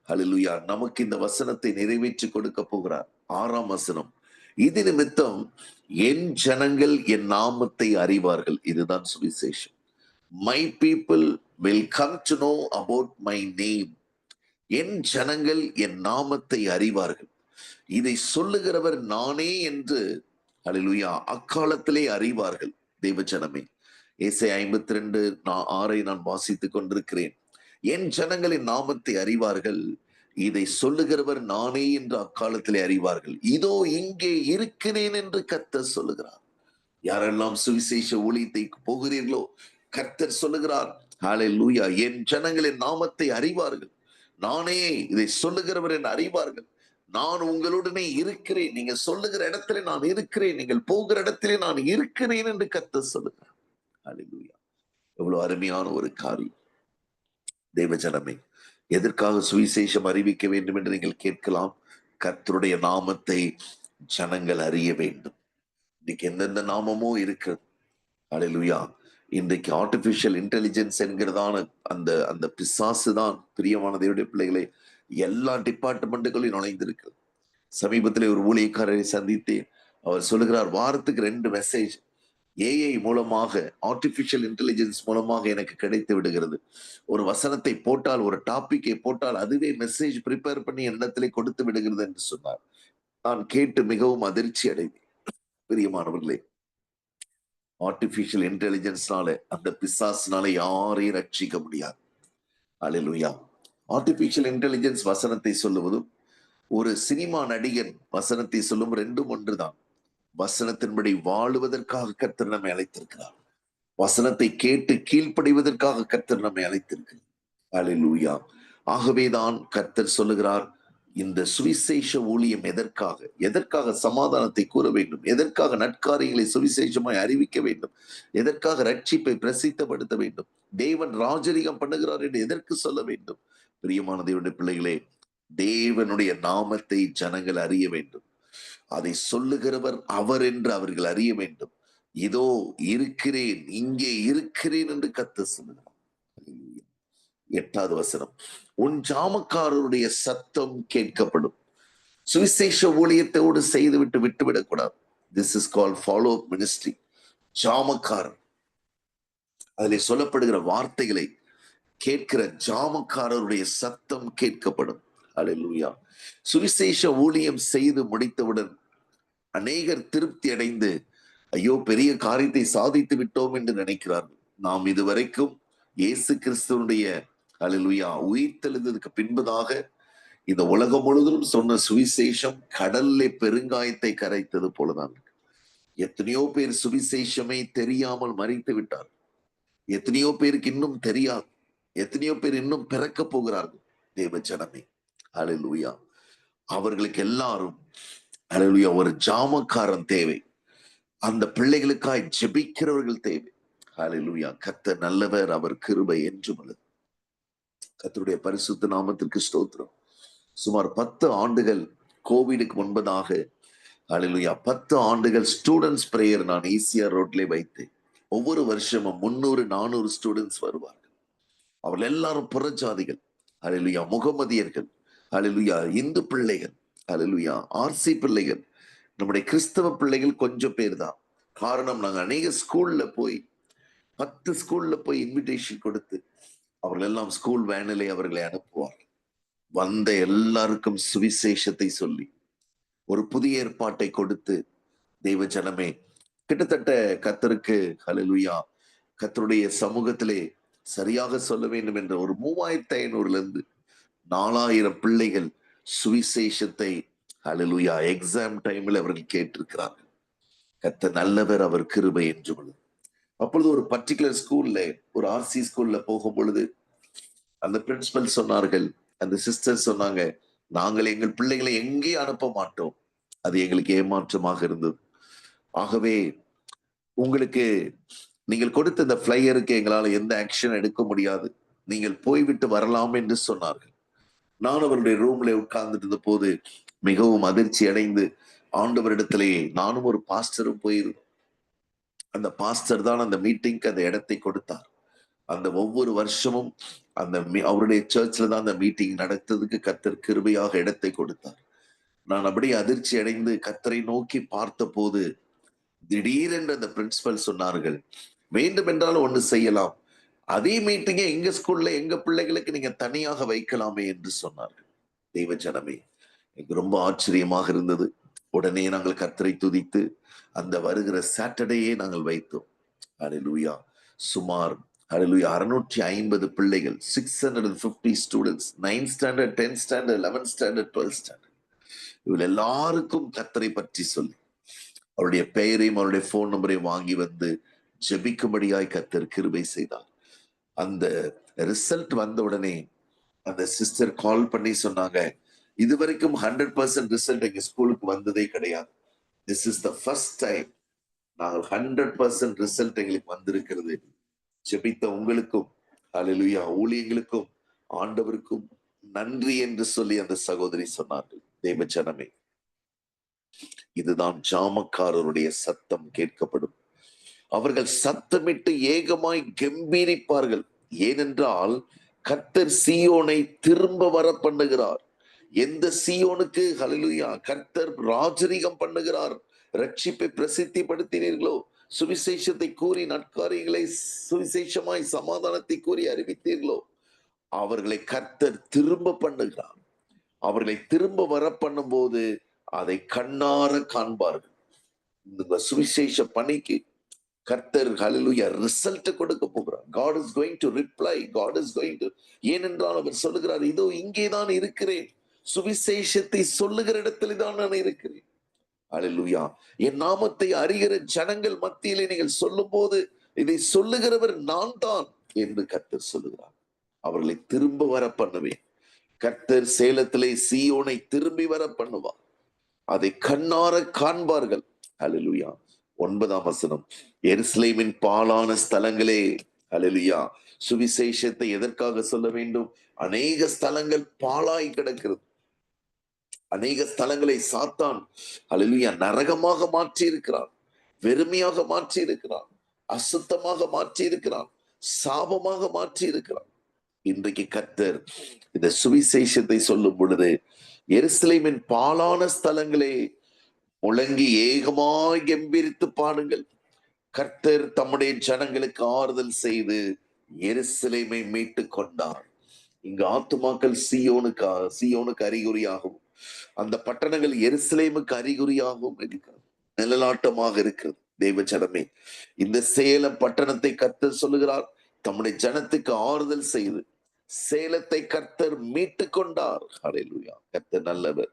ஹல்லேலூயா, நமக்கு இந்த வசனத்தை நிறைவேற்றி கொடுக்க போகிறார். 6ஆம் வசனம், இது நிமித்தம் என் ஜனங்கள் என் நாமத்தை அறிவார்கள். இதுதான் சுவிசேஷம். My people will come to know about my name. என் ஜனங்கள் என் நாமத்தை அறிவார்கள். இதை சொல்லுகிறவர் நானே என்று, ஹல்லேலூயா, அக்காலத்திலே அறிவார்கள். தெய்வ ஜனமே, ஏசாயா 52:6 நான் வாசித்துக் கொண்டிருக்கிறேன். என் ஜனங்களின் நாமத்தை அறிவார்கள், இதை சொல்லுகிறவர் நானே என்று அக்காலத்திலே அறிவார்கள். இதோ இங்கே இருக்கிறேன் என்று கர்த்தர் சொல்லுகிறார். யாரெல்லாம் சுவிசேஷ ஊழியத்தை போகிறீர்களோ, கர்த்தர் சொல்லுகிறார், ஹல்லேலூயா, என் ஜனங்களின் நாமத்தை அறிவார்கள், நானே இதை சொல்லுகிறவர் என்று அறிவார்கள். நான் உங்களுடனே இருக்கிறேன், நீங்க சொல்லுகிற இடத்துல நான் இருக்கிறேன், நீங்கள் போகிற இடத்திலே நான் இருக்கிறேன் என்று கர்த்தர் சொல்லுகிறார். ஹல்லேலூயா, எவ்வளவு அருமையான ஒரு காரியம். தேவ ஜனமே, எதற்காக சுவிசேஷம் அறிவிக்க வேண்டும் என்று நீங்கள் கேட்கலாம். கர்த்தருடைய நாமத்தை ஜனங்கள் அறிய வேண்டும். இன்னைக்கு எந்தெந்த நாமமோ இருக்கிறது. ஹல்லேலூயா, இன்றைக்கு ஆர்டிபிஷியல் இன்டெலிஜென்ஸ் என்கிறதான அந்த பிசாசு தான், பிரியமான தேவனுடைய பிள்ளைகளை, எல்லா டிபார்ட்மெண்ட்டுகளையும் நுழைந்திருக்கிறது. சமீபத்திலே ஒரு ஊழியக்காரரை சந்தித்தேன். அவர் சொல்லுகிறார், வாரத்துக்கு 2 மெசேஜ் ஏஐ மூலமாக, ஆர்டிபிஷியல் இன்டெலிஜென்ஸ் மூலமாக எனக்கு கிடைத்து விடுகிறது. ஒரு வசனத்தை போட்டால், ஒரு டாபிக்கை போட்டால் அதுவே மெசேஜ் ப்ரிப்பேர் பண்ணி என்னிடத்திலே கொடுத்து விடுகிறது என்று சொன்னார். நான் கேட்டு மிகவும் அதிர்ச்சி அடைந்தேன். பிரியமானவர்களே, ஆர்டிபிஷியல் இன்டெலிஜென்ஸ்னால, அந்த பிசாசினால யாரையும் ரட்சிக்க முடியாது. அல்லேலூயா. ஆர்டிபிஷியல் இன்டெலிஜென்ஸ் வசனத்தை சொல்லுவதும், ஒரு சினிமா நடிகன் வசனத்தை சொல்லும், ரெண்டும் ஒன்றுதான். வசனத்தின்படி வாழுவதற்காக கர்த்தர் நம்மை அழைத்திருக்கிறார். வசனத்தை கேட்டு கீழ்ப்படிவதற்காக கர்த்தர் நம்மை அழைத்திருக்கிறார். அல்லேலூயா. ஆகவேதான் கர்த்தர் சொல்லுகிறார், இந்த சுவிசேஷ ஊழியம் எதற்காக சமாதானத்தை கூற வேண்டும், எதற்காக நற்காரியங்களை சுவிசேஷமாய் அறிவிக்க வேண்டும், எதற்காக ரட்சிப்பை பிரசித்தப்படுத்த வேண்டும், தேவன் ராஜரிகம் பண்ணுகிறார் என்று எதற்கு சொல்ல வேண்டும்? பிரியமான தேவனுடைய பிள்ளைகளே, தேவனுடைய நாமத்தை ஜனங்கள் அறிய வேண்டும். அதை சொல்லுகிறவர் அவர் என்று அவர்கள் அறிய வேண்டும். இதோ இருக்கிறேன், இங்கே இருக்கிறேன் என்று கர்த்தர் சொல்லுகிறார். 8வது வசனம், உன் ஜாமக்காரருடைய சத்தம் கேட்கப்படும். சுவிசேஷ ஊழியத்தோடு செய்துவிட்டு விட்டுவிடக்கூடாது. This is called follow up ministry. ஜாமக்காரர், அதிலே சொல்லப்படுகிற வார்த்தைகளை கேட்கிற ஜாமக்காரருடைய சத்தம் கேட்கப்படும். அல்லேலூயா. சுவிசேஷ ஊழியம் செய்து முடித்தவுடன் அநேகர் திருப்தி அடைந்து, ஐயோ பெரிய காரியத்தை சாதித்து விட்டோம் என்று நினைக்கிறார்கள். நாம் இதுவரைக்கும் இயேசு கிறிஸ்துவனுடைய அல்லேலூயா உயிர்த்தெழுந்ததுக்கு பின்பதாக இந்த உலகம் முழுவதும் சொன்ன சுவிசேஷம் கடல்ல பெருங்காயத்தை கரைத்தது போலதான். எத்தனையோ பேர் சுவிசேஷமே தெரியாமல் மரித்து விட்டார். எத்தனையோ பேருக்கு இன்னும் தெரியாது. எத்தனையோ பேர் இன்னும் பிறக்க போகிறார்கள். தேவ ஜனமே, அல்லேலூயா. அவர்களுக்கு எல்லாரும் அல்லேலூயா ஒரு ஜாமக்காரன் தேவை. அந்த பிள்ளைகளுக்காய் ஜெபிக்கிறவர்கள் தேவை. அல்லேலூயா. கர்த்தர் நல்லவர், அவர் கிருபை என்றும் உள்ளது. கர்த்தருடைய பரிசுத்த நாமத்திற்கு ஸ்தோத்திரம். சுமார் 10 ஆண்டுகள் கோவிடுக்கு முன்பதாக அல்லேலூயா 10 ஆண்டுகள் ஸ்டூடெண்ட்ஸ் பிரேயர் நான் ஈசிஆர் ரோட்ல வைத்தேன். ஒவ்வொரு வருஷமும் 300-400 ஸ்டூடெண்ட்ஸ் வருவார்கள். அவர்கள் எல்லாரும் புறஜாதிகள், அல்லேலூயா முகமதியர்கள், அல்லேலூயா இந்து பிள்ளைகள், அல்லேலூயா ஆர்சி பிள்ளைகள். நம்முடைய கிறிஸ்தவ பிள்ளைகள் கொஞ்சம் பேர் தான். காரணம், நாங்க அநேக ஸ்கூல்ல போய் 10 ஸ்கூல்ல போய் இன்விடேஷன் கொடுத்து அவர்கள் எல்லாம் ஸ்கூல் வேனிலே அவர்களை அனுப்புவார். வந்த எல்லாருக்கும் சுவிசேஷத்தை சொல்லி ஒரு புதிய ஏற்பாட்டை கொடுத்து, தெய்வ ஜனமே, கிட்டத்தட்ட கர்த்தருக்கு அல்லேலூயா கர்த்தருடைய சமூகத்திலே சரியாக சொல்ல வேண்டும் என்ற ஒரு 3500 4000 பிள்ளைகள் சுவிசேஷத்தை அல்லேலூயா எக்ஸாம் டைம்ல அவர்கள் கேட்டிருக்கிறார்கள். கர்த்தர் நல்லவர், அவர் கிருபை என்று உள்ளது. அப்பொழுது ஒரு பர்டிகுலர் ஸ்கூல்ல, ஒரு ஆர்சி ஸ்கூல்ல போகும் பொழுது அந்த பிரின்சிபல் சொன்னார்கள், அந்த சிஸ்டர் சொன்னாங்க, நாங்கள் எங்கள் பிள்ளைகளை எங்கே அனுப்ப மாட்டோம். அது எங்களுக்கு ஏமாற்றமாக இருந்தது. ஆகவே உங்களுக்கு நீங்கள் கொடுத்த இந்த பிளையருக்கு எங்களால் எந்த ஆக்ஷன் எடுக்க முடியாது, நீங்கள் போய்விட்டு வரலாம் என்று சொன்னார்கள். நான் அவருடைய ரூம்ல உட்கார்ந்துட்டு இருந்த போது மிகவும் அதிர்ச்சி அடைந்து ஆண்டவரிடத்திலே நானும் ஒரு பாஸ்டரும் போயிருந்தோம். அந்த பாஸ்டர் தான் அந்த மீட்டிங்க்கு அந்த இடத்தை கொடுத்தார். அந்த ஒவ்வொரு வருஷமும் அந்த அவருடைய சர்ச்ல தான் அந்த மீட்டிங் நடத்ததுக்கு கர்த்தர் கிருபையாக இடத்தை கொடுத்தார். நான் அப்படியே அதிர்ச்சி அடைந்து கர்த்தரை நோக்கி பார்த்த போது திடீரென்று அந்த பிரின்சிபல் சொன்னார்கள், வேண்டும் என்றால் ஒண்ணு செய்யலாம், அதே மீட்டிங்கை எங்க ஸ்கூல்ல எங்க பிள்ளைகளுக்கு நீங்க தனியாக வைக்கலாமே என்று சொன்னார்கள். தெய்வ ஜனமே, எனக்கு ரொம்ப ஆச்சரியமாக இருந்தது. உடனே நாங்கள் கர்த்தரை துதித்து அந்த வருகிற சாட்டர்டேயே நாங்கள் வைத்தோம். அல்லேலூயா. சுமார் அல்லேலூயா 650 பிள்ளைகள், 650 students, 9th standard, 10th standard, 11th standard, 12th standard, இவர்கள் எல்லாருக்கும் கர்த்தரை பற்றி சொல்லி அவருடைய பெயரையும் அவருடைய போன் நம்பரையும் வாங்கி வந்து ஜெபிக்கும்படியாய் கர்த்தர் கிருபை செய்தார். அந்த ரிசல்ட் வந்த உடனே அந்த சிஸ்டர் கால் பண்ணி சொன்னாங்க, இதுவரைக்கும் 100% ரிசல்ட் எங்க ஸ்கூலுக்கு வந்ததே கிடையாது. This is the first time நாங்கள் 100% ரிசல்ட் எங்களுக்கு வந்திருக்கிறது. ஜெபித்த உங்களுக்கும் அல்லேலூயா ஊழியங்களுக்கும் ஆண்டவருக்கும் நன்றி என்று சொல்லி அந்த சகோதரி சொன்னார்கள். தேவ ஜனமே, இதுதான் ஜாமக்காரருடைய சத்தம் கேட்கப்படும். அவர்கள் சத்தமிட்டு ஏகமாய் கம்பீரிப்பார்கள். ஏனென்றால் கர்த்தர் சீயோனை திரும்ப வர பண்ணுகிறார், எந்த சீயோனுக்கு ஹல்லேலூயா கர்த்தர் ராஜரீகம் பண்ணுகிறார், ரட்சிப்பை பிரசித்திப்படுத்தினீர்களோ, சுவிசேஷத்தை கூறி நற்காரியங்களை சுவிசேஷமாய் சமாதானத்தை கூறி அறிவித்தீர்களோ, அவர்களை கர்த்தர் திரும்ப பண்ணுகிறார். அவர்களை திரும்ப வர பண்ணும் போது அதை கண்ணார காண்பார்கள். இந்த சுவிசேஷ பணிக்கு கர்த்தர் ஹல்லேலூயா ரிசல்ட் கொடுக்க போகிறார். God is going to reply. God is going to, ஏனென்றால் அவர் சொல்லுகிறார், இதோ இங்கேதான் இருக்கிறேன், சுவிசேஷத்தை சொல்லுகிற இடத்தில் தான் நான் இருக்கிறேன். ஹல்லேலூயா. என் நாமத்தை அறிகிற ஜனங்கள் மத்தியிலே நீங்கள் சொல்லும் போது இதை சொல்லுகிறவர் நான் தான் என்று கர்த்தர் சொல்லுகிறார். அவர்களை திரும்ப வர பண்ணுவேன். கர்த்தர் சேலத்திலே சீயோனை திரும்பி வர பண்ணுவார். அதை கண்ணார காண்பார்கள். ஹல்லேலூயா. 9ஆம் வசனம், எருசலேமின் பாழான ஸ்தலங்களே, ஹல்லேலூயா, சுவிசேஷத்தை எதற்காக சொல்ல வேண்டும்? அநேக ஸ்தலங்கள் பாழாய் கிடக்கிறது. அநேக ஸ்தலங்களை சாத்தான் ஹல்லேலூயா நரகமாக மாற்றி இருக்கிறான், வெறுமையாக மாற்றி இருக்கிறான், அசுத்தமாக மாற்றி இருக்கிறான், சாபமாக மாற்றி இருக்கிறான். இன்றைக்கு கர்த்தர் இந்த சுவிசேஷத்தை சொல்லும் பொழுது, எருசலேமின் பாழான ஸ்தலங்களே முழங்கி ஏகமாய் கெம்பீரித்து பாடுங்கள், கர்த்தர் தம்முடைய ஜனங்களுக்கு ஆறுதல் செய்து எருசலேமை மீட்டு கொண்டார். இங்கு ஆத்துமாக்கள் சீயோனுக்கு அறிகுறியாகவும், அந்த பட்டணங்கள் எருசலேமுக்கு அறிகுறியாகவும் இருக்கிறது, நிழலாட்டமாக இருக்கிறது. தெய்வ ஜனமே, இந்த சேலம் பட்டணத்தை கர்த்தர் சொல்லுகிறார், தம்முடைய ஜனத்துக்கு ஆறுதல் செய்து சேலத்தை கர்த்தர் மீட்டு கொண்டார். ஹல்லேலூயா. கர்த்தர் நல்லவர்.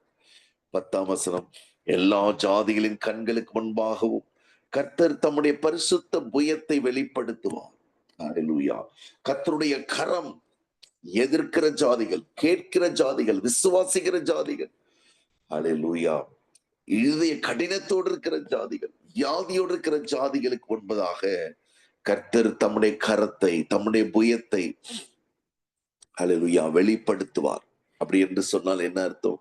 10ஆம் வசனம், எல்லா ஜாதிகளின் கண்களுக்கு முன்பாகவும் கர்த்தர் தம்முடைய பரிசுத்த புயத்தை வெளிப்படுத்துவார். ஹல்லேலூயா. கர்த்தருடைய கரம் எதிர்க்கிற ஜாதிகள், கேட்கிற ஜாதிகள், விசுவாசிக்கிற ஜாதிகள், ஹல்லேலூயா, இருதய கடினத்தோடு இருக்கிற ஜாதிகள், வியாதியோடு இருக்கிற ஜாதிகளுக்கு முன்பதாக கர்த்தர் தம்முடைய கரத்தை, தம்முடைய புயத்தை ஹல்லேலூயா வெளிப்படுத்துவார். அப்படி என்று சொன்னால் என்ன அர்த்தம்?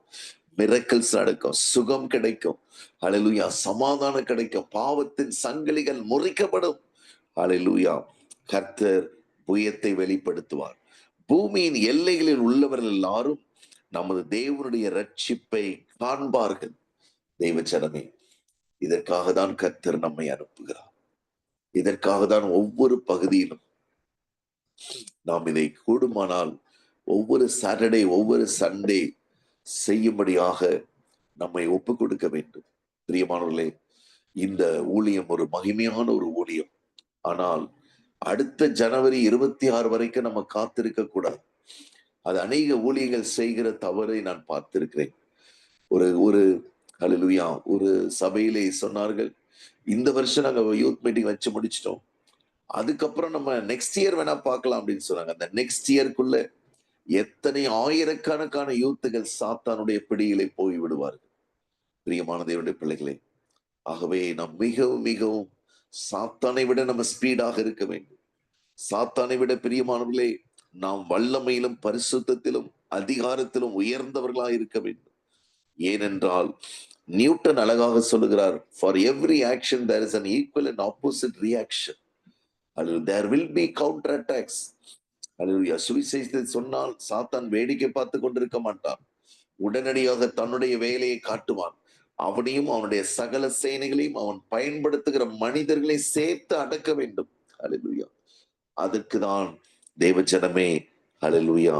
மிரக்கல்ஸ் நடக்கும், சுகம் கிடைக்கும், ஹல்லேலூயா, சமாதானம் கிடைக்கும், பாவத்தின் சங்கிலிகள் முறிக்கப்படும். ஹல்லேலூயா. கர்த்தர் புயத்தை வெளிப்படுத்துவார். பூமியின் எல்லைகளில் உள்ளவர்கள் எல்லாரும் நமது தேவனுடைய ரட்சிப்பை காண்பார்கள். தெய்வ ஜனமே, இதற்காக தான் கர்த்தர் நம்மை அனுப்புகிறார். இதற்காக தான் ஒவ்வொரு பகுதியிலும் நாம் இதை கூடுமானால் ஒவ்வொரு சாட்டர்டே, ஒவ்வொரு சண்டே செய்யும்படியாக நம்மை ஒப்பு கொடுக்க வேண்டும். பிரியமானவர்களே, இந்த ஊழியம் ஒரு மகிமையான ஒரு ஊழியம். ஆனால் அடுத்த ஜனவரி 26 வரைக்கும் நம்ம காத்திருக்க கூடாது. அது அநேக ஊழியர்கள் செய்கிற தவறை நான் பார்த்திருக்கிறேன். ஒரு ஹல்லேலூயா, ஒரு சபையிலே சொன்னார்கள், இந்த வருஷம் நாங்க யூத் மீட்டிங் வச்சு முடிச்சிட்டோம், அதுக்கப்புறம் நம்ம நெக்ஸ்ட் இயர் வேணா பார்க்கலாம் அப்படின்னு சொன்னாங்க. அந்த நெக்ஸ்ட் இயர்க்குள்ள எத்தனை ஆயிரக்கணக்கான யூத்துகள் சாத்தானுடைய பிடியிலே போய் விடுவார்கள். பிரியமான தேவனுடைய பிள்ளைகளே, ஆகவே நாம் மிகவும் மிகவும் சாத்தானை விட நம்ம ஸ்பீடாக இருக்க வேண்டும். சாத்தானை விட பிரியமானவர்களே, நாம் வல்லமையிலும் பரிசுத்தத்திலும் அதிகாரத்திலும் உயர்ந்தவர்களாக இருக்க வேண்டும். ஏனென்றால் நியூட்டன் அழகாக சொல்லுகிறார், for every action there is an equal and opposite reaction. There will be counter attacks. ஹல்லேலூயா. சுவிசேஷத்தை சொன்னால் சாத்தான் வேடிக்கை பார்த்து கொண்டிருக்க மாட்டான். உடனடியாக தன்னுடைய வேலையை காட்டுவான். அவனையும் அவனுடைய சகல சேனைகளையும் அவன் பயன்படுத்துகிற மனிதர்களை சேர்த்து அடக்க வேண்டும். ஹல்லேலூயா. அதற்குதான் தேவ ஜனமே, ஹல்லேலூயா,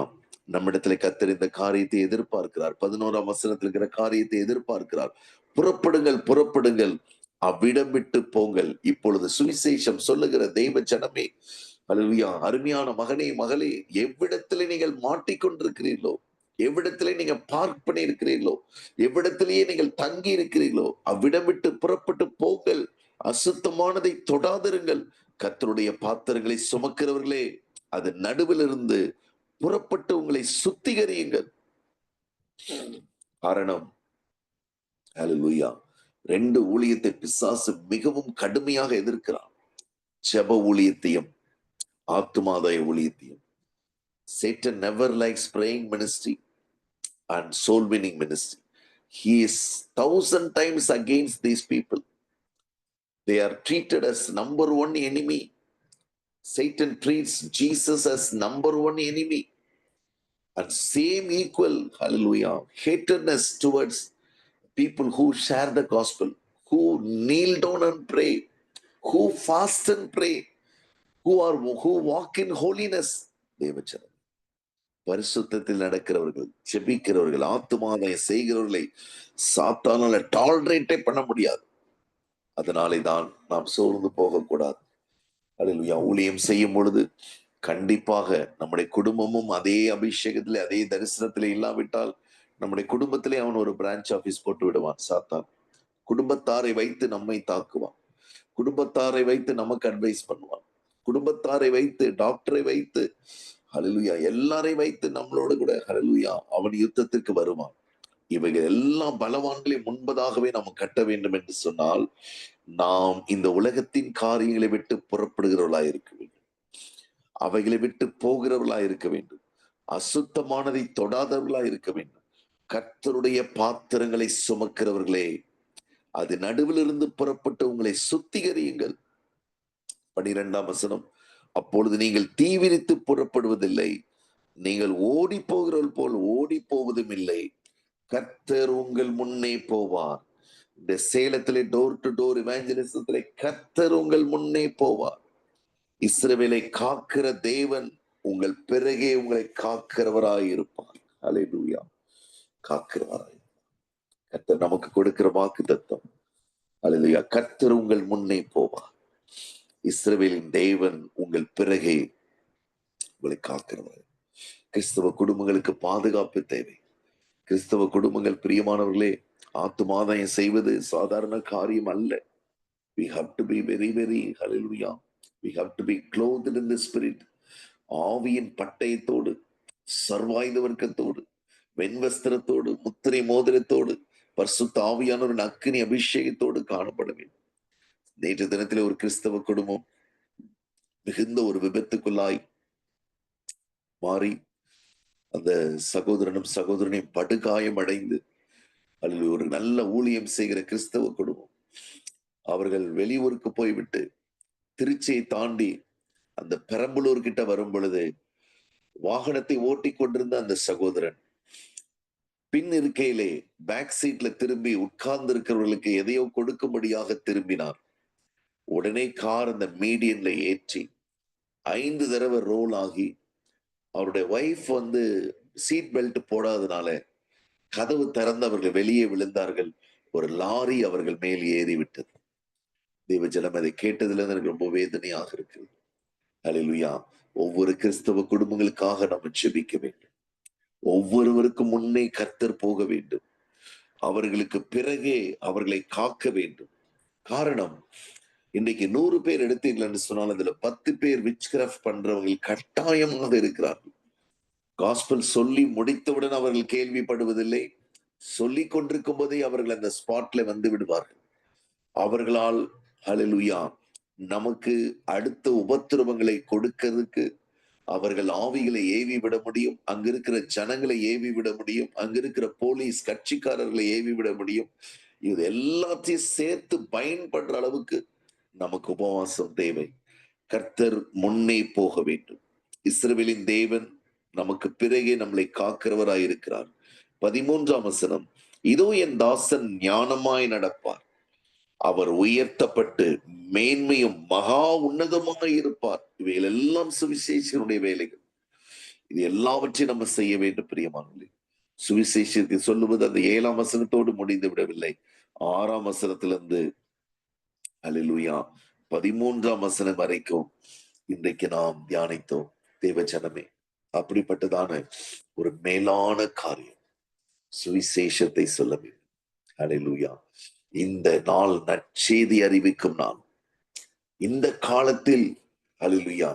நம்மிடத்துல கர்த்தர் இந்த காரியத்தை எதிர்பார்க்கிறார். 11ஆம் வசனத்தில் இருக்கிற காரியத்தை எதிர்பார்க்கிறார். புறப்படுங்கள், புறப்படுங்கள், அவ்விடம் விட்டு போங்கள். இப்பொழுது சுவிசேஷம் சொல்லுகிற தெய்வ ஜனமே, ஹல்லேலூயா, அருமையான மகனே, மகளே, எவ்விடத்திலே நீங்கள் மாட்டிக்கொண்டிருக்கிறீர்களோ, எவ்விடத்திலே நீங்க பார்க் பண்ணி இருக்கிறீர்களோ, எவ்விடத்திலேயே நீங்கள் தங்கி இருக்கிறீர்களோ, அவ்விடம் விட்டு புறப்பட்டு போங்கள். அசுத்தமானதை தொடாதிருங்கள். கர்த்தருடைய பாத்திரங்களை சுமக்கிறவர்களே, அது நடுவில் இருந்து புறப்பட்டு உங்களை சுத்திகரியுங்கள். காரணம், ஹல்லேலூயா, 2 ஊழியத்தை பிசாசு மிகவும் கடுமையாக எதிர்க்கிறான். ஜெப ஊழியத்தையும் ஆத்துமாதாய ஊழியத்தையும். Satan never likes praying ministry and soul winning ministry. He is 1000 times against these people. They are treated as number one enemy. Satan treats Jesus as number one enemy. And same equal, hallelujah, hatredness towards people who share the gospel, who kneel down and pray, who fast and pray, who walk in holiness. தேவச்சனம், பரிசுத்தத்தில் நடக்கிறவர்கள், செபிக்கிறவர்கள், ஆத்துமாதாயம் செய்கிறவர்களை சாத்தானால டாலரேட்டே பண்ண முடியாது. அதனாலே தான் நாம் சோர்ந்து போகக்கூடாது. அல்லேலூயா. ஊழியம் செய்யும் பொழுது கண்டிப்பாக நம்முடைய குடும்பமும் அதே அபிஷேகத்திலே அதே தரிசனத்திலே இல்லாவிட்டால் நம்முடைய குடும்பத்திலே அவன் ஒரு பிரான்ச் ஆபீஸ் போட்டு விடுவான் சாத்தான். குடும்பத்தாரை வைத்து நம்மை தாக்குவான், குடும்பத்தாரை வைத்து நமக்கு அட்வைஸ் பண்ணுவான், குடும்பத்தாரை வைத்து, டாக்டரை வைத்து, ஹல்லேலூயா, எல்லாரையும் வைத்து நம்மளோடு கூட, ஹல்லேலூயா, அவன் யுத்தத்திற்கு வருவான். இவைகள் எல்லாம் பலவான்களை முன்பதாகவே நாம் கட்ட வேண்டும் என்று சொன்னால் நாம் இந்த உலகத்தின் காரியங்களை விட்டு புறப்படுகிறவர்களாய் இருக்க வேண்டும், அவைகளை விட்டு போகிறவர்களாய் இருக்க வேண்டும், அசுத்தமானதை தொடாதவர்களாய் இருக்க வேண்டும். கர்த்தருடைய பாத்திரங்களை சுமக்கிறவர்களே, அது நடுவிலிருந்து புறப்பட்டு உங்களை சுத்திகரியுங்கள். 12ஆம் வசனம், அப்பொழுது நீங்கள் தீவிரித்து புறப்படுவதில்லை, நீங்கள் ஓடி போகிறவர்கள் போல் ஓடி போவதும் இல்லை, கர்த்தர் உங்கள் முன்னே போவார். இந்த சேலத்திலே டோர் டு டோர் இவாஞ்சலிசத்திலே கர்த்தர் உங்கள் முன்னே போவார். இஸ்ரவேலை காக்கிற தேவன் உங்கள் பிறகே உங்களை காக்கிறவராய் இருப்பார். ஹல்லேலூயா. காக்கிறவராய் கர்த்தர் நமக்கு கொடுக்கிற வாக்குத்தத்தம். ஹல்லேலூயா. கர்த்தர் உங்கள் முன்னே போவார். இஸ்ரவேலின் தேவன் உங்கள் பிறகே உங்களை காக்கிறவர். கிறிஸ்தவ குடும்பங்களுக்கு பாதுகாப்பு தேவை. கிறிஸ்தவ குடும்பங்கள், பிரியமானவர்களே, ஆத்துமாதாயம் செய்வது சாதாரண காரியம் அல்ல. We have to be very, very, hallelujah, we have to be clothed in the spirit. ஆவியின் பட்டயத்தோடு, சர்வாயுத வர்க்கத்தோடு, வெண்வஸ்திரத்தோடு, முத்திரை மோதிரத்தோடு, பரிசுத்த ஆவியானவரின் அக்கினி அபிஷேகத்தோடு காணப்பட வேண்டும். நேற்று தினத்திலே ஒரு கிறிஸ்தவ குடும்பம் மிகுந்த ஒரு விபத்துக்குள்ளாய் மாறி அந்த சகோதரனும் சகோதரனையும் படுகாயம் அடைந்து, அதில் ஒரு நல்ல ஊழியம் செய்கிற கிறிஸ்தவ குடும்பம், அவர்கள் வெளியூருக்கு போய்விட்டு திருச்சியை தாண்டி அந்த பெரம்பலூர் கிட்ட வரும் பொழுது வாகனத்தை ஓட்டி கொண்டிருந்த அந்த சகோதரன் பின் இருக்கையிலே பேக் சீட்ல திரும்பி உட்கார்ந்து இருக்கிறவர்களுக்கு எதையோ கொடுக்கும்படியாக திரும்பினார். உடனே கார் அந்த மீடியன்ல ஏற்றி 5 தடவை ரோல் ஆகி, அவருடைய வைஃப் சீட் பெல்ட் போடாதனால கதவு திறந்து அவர்கள் வெளியே விழுந்தார்கள். ஒரு லாரி அவர்கள் மேல் ஏறி விட்டது. தேவஜனம், அதை கேட்டதுல எனக்கு ரொம்ப வேதனையாக இருக்கு. ஹல்லேலூயா. ஒவ்வொரு கிறிஸ்தவ குடும்பங்களுக்காக நம்ம ஜெபிக்க வேண்டும். ஒவ்வொருவருக்கும் முன்னே கர்த்தர் போக வேண்டும், அவர்களுக்கு பிறகே அவர்களை காக்க வேண்டும். காரணம், இன்னைக்கு 100 பேர் எடுத்தீங்கன்னு சொன்னால் அதுல 10 பேர் விச் கிராஃப்ட் பண்றவங்க கட்டாயமாக இருக்கிறார்கள். காஸ்பல் சொல்லி முடித்தவுடன் அவர்கள் கேள்விப்படுவதில்லை, சொல்லி கொண்டிருக்கும் போதே அவர்கள் அந்த ஸ்பாட்ல வந்து விடுவார்கள். அவர்களால், ஹல்லேலூயா, நமக்கு அடுத்த உபத்திரவங்களை கொடுக்கிறதுக்கு அவர்கள் ஆவிகளை ஏவி விட முடியும், அங்க இருக்கிற ஜனங்களை ஏவி விட முடியும், அங்க இருக்கிற போலீஸ் கட்சிக்காரர்களை ஏவி விட முடியும். இது எல்லாத்தையும் சேர்த்து பயன்படுற அளவுக்கு நமக்கு உபவாசம் தேவை. கர்த்தர் முன்னே போக வேண்டும். இஸ்ரவேலின் தேவன் நமக்கு பிறகே நம்மளை காக்கிறவராய் இருக்கிறார். 13ஆம் வசனம், இதோ என் தாசன் ஞானமாய் நடப்பார், அவர் உயர்த்தப்பட்டு மேன்மையும் மகா உன்னதமாய் இருப்பார். இவைகள் எல்லாம் சுவிசேஷனுடைய வேலைகள். இது எல்லாவற்றையும் நம்ம செய்ய வேண்டும். பிரியமானவர்களே, சுவிசேஷத்தை சொல்லுவது அந்த 7ஆம் வசனத்தோடு முடிந்து விடவில்லை. 6ஆம் வசனத்திலிருந்து ஹல்லேலூயா 13ஆம் வசனம் வரைக்கும் இன்றைக்கு நாம் தியானித்தோம். தேவஜனமே, அப்படிப்பட்டதான ஒரு மேலான காரியம் சுவிசேஷத்தை சொல்ல வேண்டும். ஹல்லேலூயா. இந்த நாள் நற்செய்தி அறிவிக்கும் நாள். இந்த காலத்தில், ஹல்லேலூயா,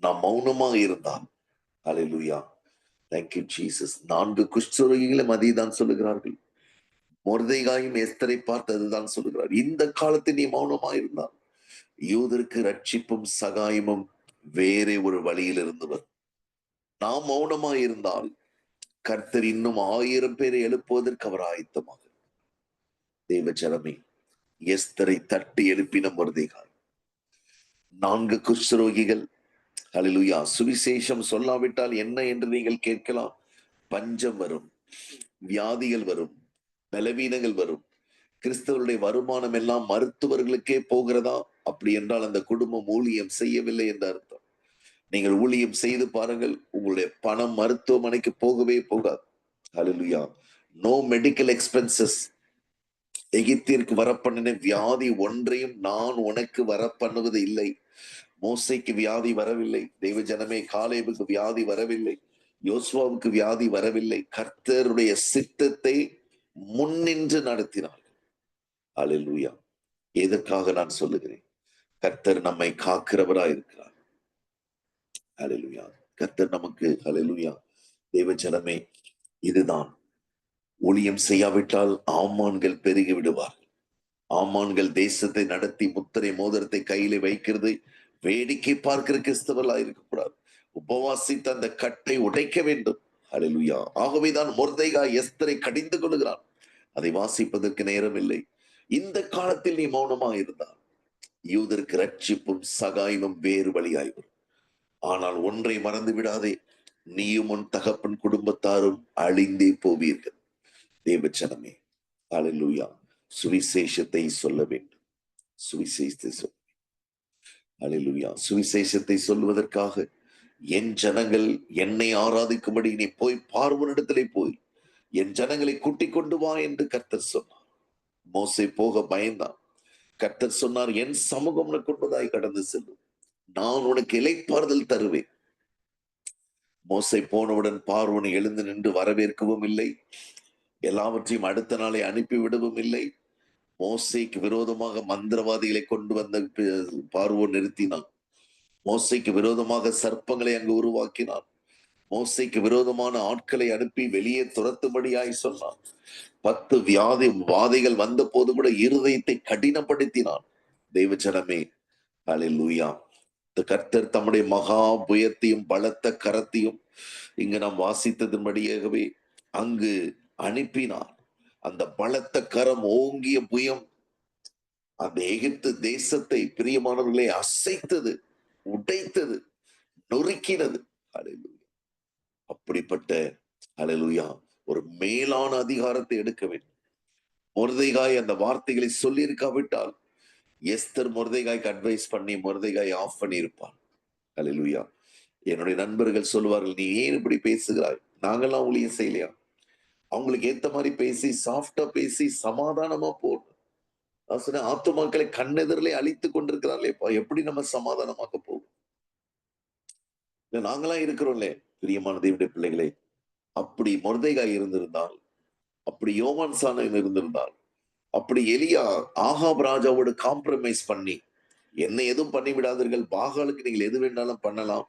நாம் மௌனமாக இருந்தால், ஹல்லேலூயா, தேங்க்யூ ஜீசஸ், 4 குஷ்டரோகிகளும் அதைதான் சொல்லுகிறார்கள். மொர்தெகாயும் எஸ்தரை பார்த்து அதுதான் சொல்லுகிறார். இந்த காலத்தில் நீ மௌனமாக இருந்தால் யூதருக்கு ரட்சிப்பும் சகாயமும் வேறே ஒரு வழியில் இருந்து வரும். நாம் மௌனமாக இருந்தால் கர்த்தர் இன்னும் 1000 பேரை எழுப்புவதற்கு அவர் ஆயத்தமாக. தேவஜனமே, எஸ்தரை தட்டி எழுப்பின மொர்தெகாய். 4 குஷ்டரோகிகள், ஹல்லேலூயா. சுவிசேஷம் சொல்லாவிட்டால் என்ன என்று நீங்கள் கேட்கலாம். பஞ்சம் வரும், வியாதிகள் வரும், பலவீனங்கள் வரும். கிறிஸ்தவருடைய வருமானம் எல்லாம் மருத்துவர்களுக்கே போகிறதா? அப்படி என்றால் அந்த குடும்பம் ஊழியம் செய்யவில்லை என்ற அர்த்தம். நீங்கள் ஊழியம் செய்து பாருங்கள், உங்களுடைய பணம் மருத்துவமனைக்கு போகவே போகாது. ஹல்லேலூயா. No medical expenses. எகிப்திற்கு வரப்பண்ணின வியாதி ஒன்றையும் நான் உனக்கு வரப்பண்ணுவது இல்லை. மோசைக்கு வியாதி வரவில்லை. தெய்வ ஜனமே, காலேபுக்கு வியாதி வரவில்லை. யோசுவாவுக்கு வியாதி வரவில்லை. கர்த்தருடைய சித்தத்தை முன்னின்று நடத்தினார். ஹல்லேலூயா. எதற்காக நான் சொல்லுகிறேன்? கர்த்தர் நம்மை காக்கிறவராய் இருக்கிறார். ஹல்லேலூயா. கர்த்தர் நமக்கு, ஹல்லேலூயா, தெய்வ ஜனமே, இதுதான். ஊழியம் செய்யாவிட்டால் ஆமான்கள் பெருகி விடுவார்கள். ஆமான்கள் தேசத்தை நடத்தி முத்திரை மோதிரத்தை கையில வைக்கிறது வேடிக்கை பார்க்கிற கிறிஸ்தவர்களா இருக்கக்கூடாது. உபவாசித்து அந்த கட்டை உடைக்க வேண்டும். ஹல்லேலூயா. ஆகவேதான் மொர்தெகாய் எஸ்தரை கடிந்து கொள்கிறான். அதை வாசிப்பதற்கு நேரம் இல்லை. இந்த காலத்தில் நீ மௌனமா இருந்தால் யூதருக்கு ரட்சிப்பும் சகாயமும் வேறு வழியாய் வரும். ஆனால் ஒன்றை மறந்து விடாதே, நீயும் உன் தகப்பன் குடும்பத்தாரும் அழிந்தே போவீர்கள். தேவச்சனமே, ஹல்லேலூயா. சுவிசேஷத்தை சொல்ல வேண்டும். சுவிசேஷத்தை சொல்ல. ஹல்லேலூயா. சுவிசேஷத்தை சொல்வதற்காக என் ஜனங்கள் என்னை ஆராதிக்கும்படி நீ போய் பார்வோனிடத்திலே போய் என் ஜனங்களை கூட்டிக் கொண்டு வா என்று கர்த்தர் சொன்னார். மோசே போக பயந்தான். கர்த்தர் சொன்னார், என் சமூகம் உனக்கு கொண்டதாய் கடந்து செல்லும், நான் உனக்கு இளைப்பாறுதல் தருவேன். மோசே போனவுடன் பார்வோனை எழுந்து நின்று வரவேற்கவும் இல்லை, எல்லாவற்றையும் அடுத்த நாளை அனுப்பிவிடவும் இல்லை. மோசைக்கு விரோதமாக மந்திரவாதிகளை கொண்டு வந்த பார்வோன் நிறுத்தினான். மோசைக்கு விரோதமாக சர்ப்பங்களை அங்கு உருவாக்கினான். மோசைக்கு விரோதமான ஆட்களை அனுப்பி வெளியே துரத்தும்படியாய் சொன்னான். 10 வாதைகள் வந்த போது கூட இருதயத்தை கடினப்படுத்தினான். தெய்வ ஜனமே, ஹல்லேலூயா. கர்த்தர் தம்முடைய மகா புயத்தையும் பலத்த கரத்தையும் இங்கு நாம் வாசித்ததன்படியாகவே அங்கு அனுப்பினார். அந்த பலத்த கரம், ஓங்கிய புயம் அந்த எகிப்து தேசத்தை, பிரியமானவர்களை, அசைத்தது, உடைத்தது, நொறுக்கினது. ஹல்லேலூயா. அப்படிப்பட்ட, ஹல்லேலூயா, ஒரு மேலான அதிகாரத்தை எடுக்க வேண்டும். மொர்தெகாய் அந்த வார்த்தைகளை சொல்லி இருக்காவிட்டால் எஸ்தர் மொர்தெகாய்க்கு அட்வைஸ் பண்ணி மொர்தெகாய் ஆஃப் பண்ணி இருப்பான். ஹல்லேலூயா. என்னுடைய நண்பர்கள் சொல்லுவார்கள், நீ ஏன் இப்படி பேசுகிறாய்? நாங்கெல்லாம் ஊழியம் செய்யலையா? அவங்களுக்கு ஏத்த மாதிரி பேசி, சாஃப்டா பேசி, சமாதானமா போடும். நான் சொன்னேன், ஆத்துமாக்களை கண்ணெதிரிலே அழித்துக் கொண்டிருக்கிறார்களேப்பா, எப்படி நம்ம சமாதானமாக்க போகும்? நாங்களாம் இருக்கிறோம்ல பிரியமான தேவனுடைய பிள்ளைகளே. அப்படி மொர்தெகாய் இருந்திருந்தால், அப்படி யோவான் சாணன் இருந்திருந்தால், அப்படி எலியா ஆகாப் ராஜாவோடு காம்ப்ரமைஸ் பண்ணி, என்ன எதுவும் பண்ணி விடாதீர்கள், பாகாலுக்கு நீங்கள் எது வேணாலும் பண்ணலாம்,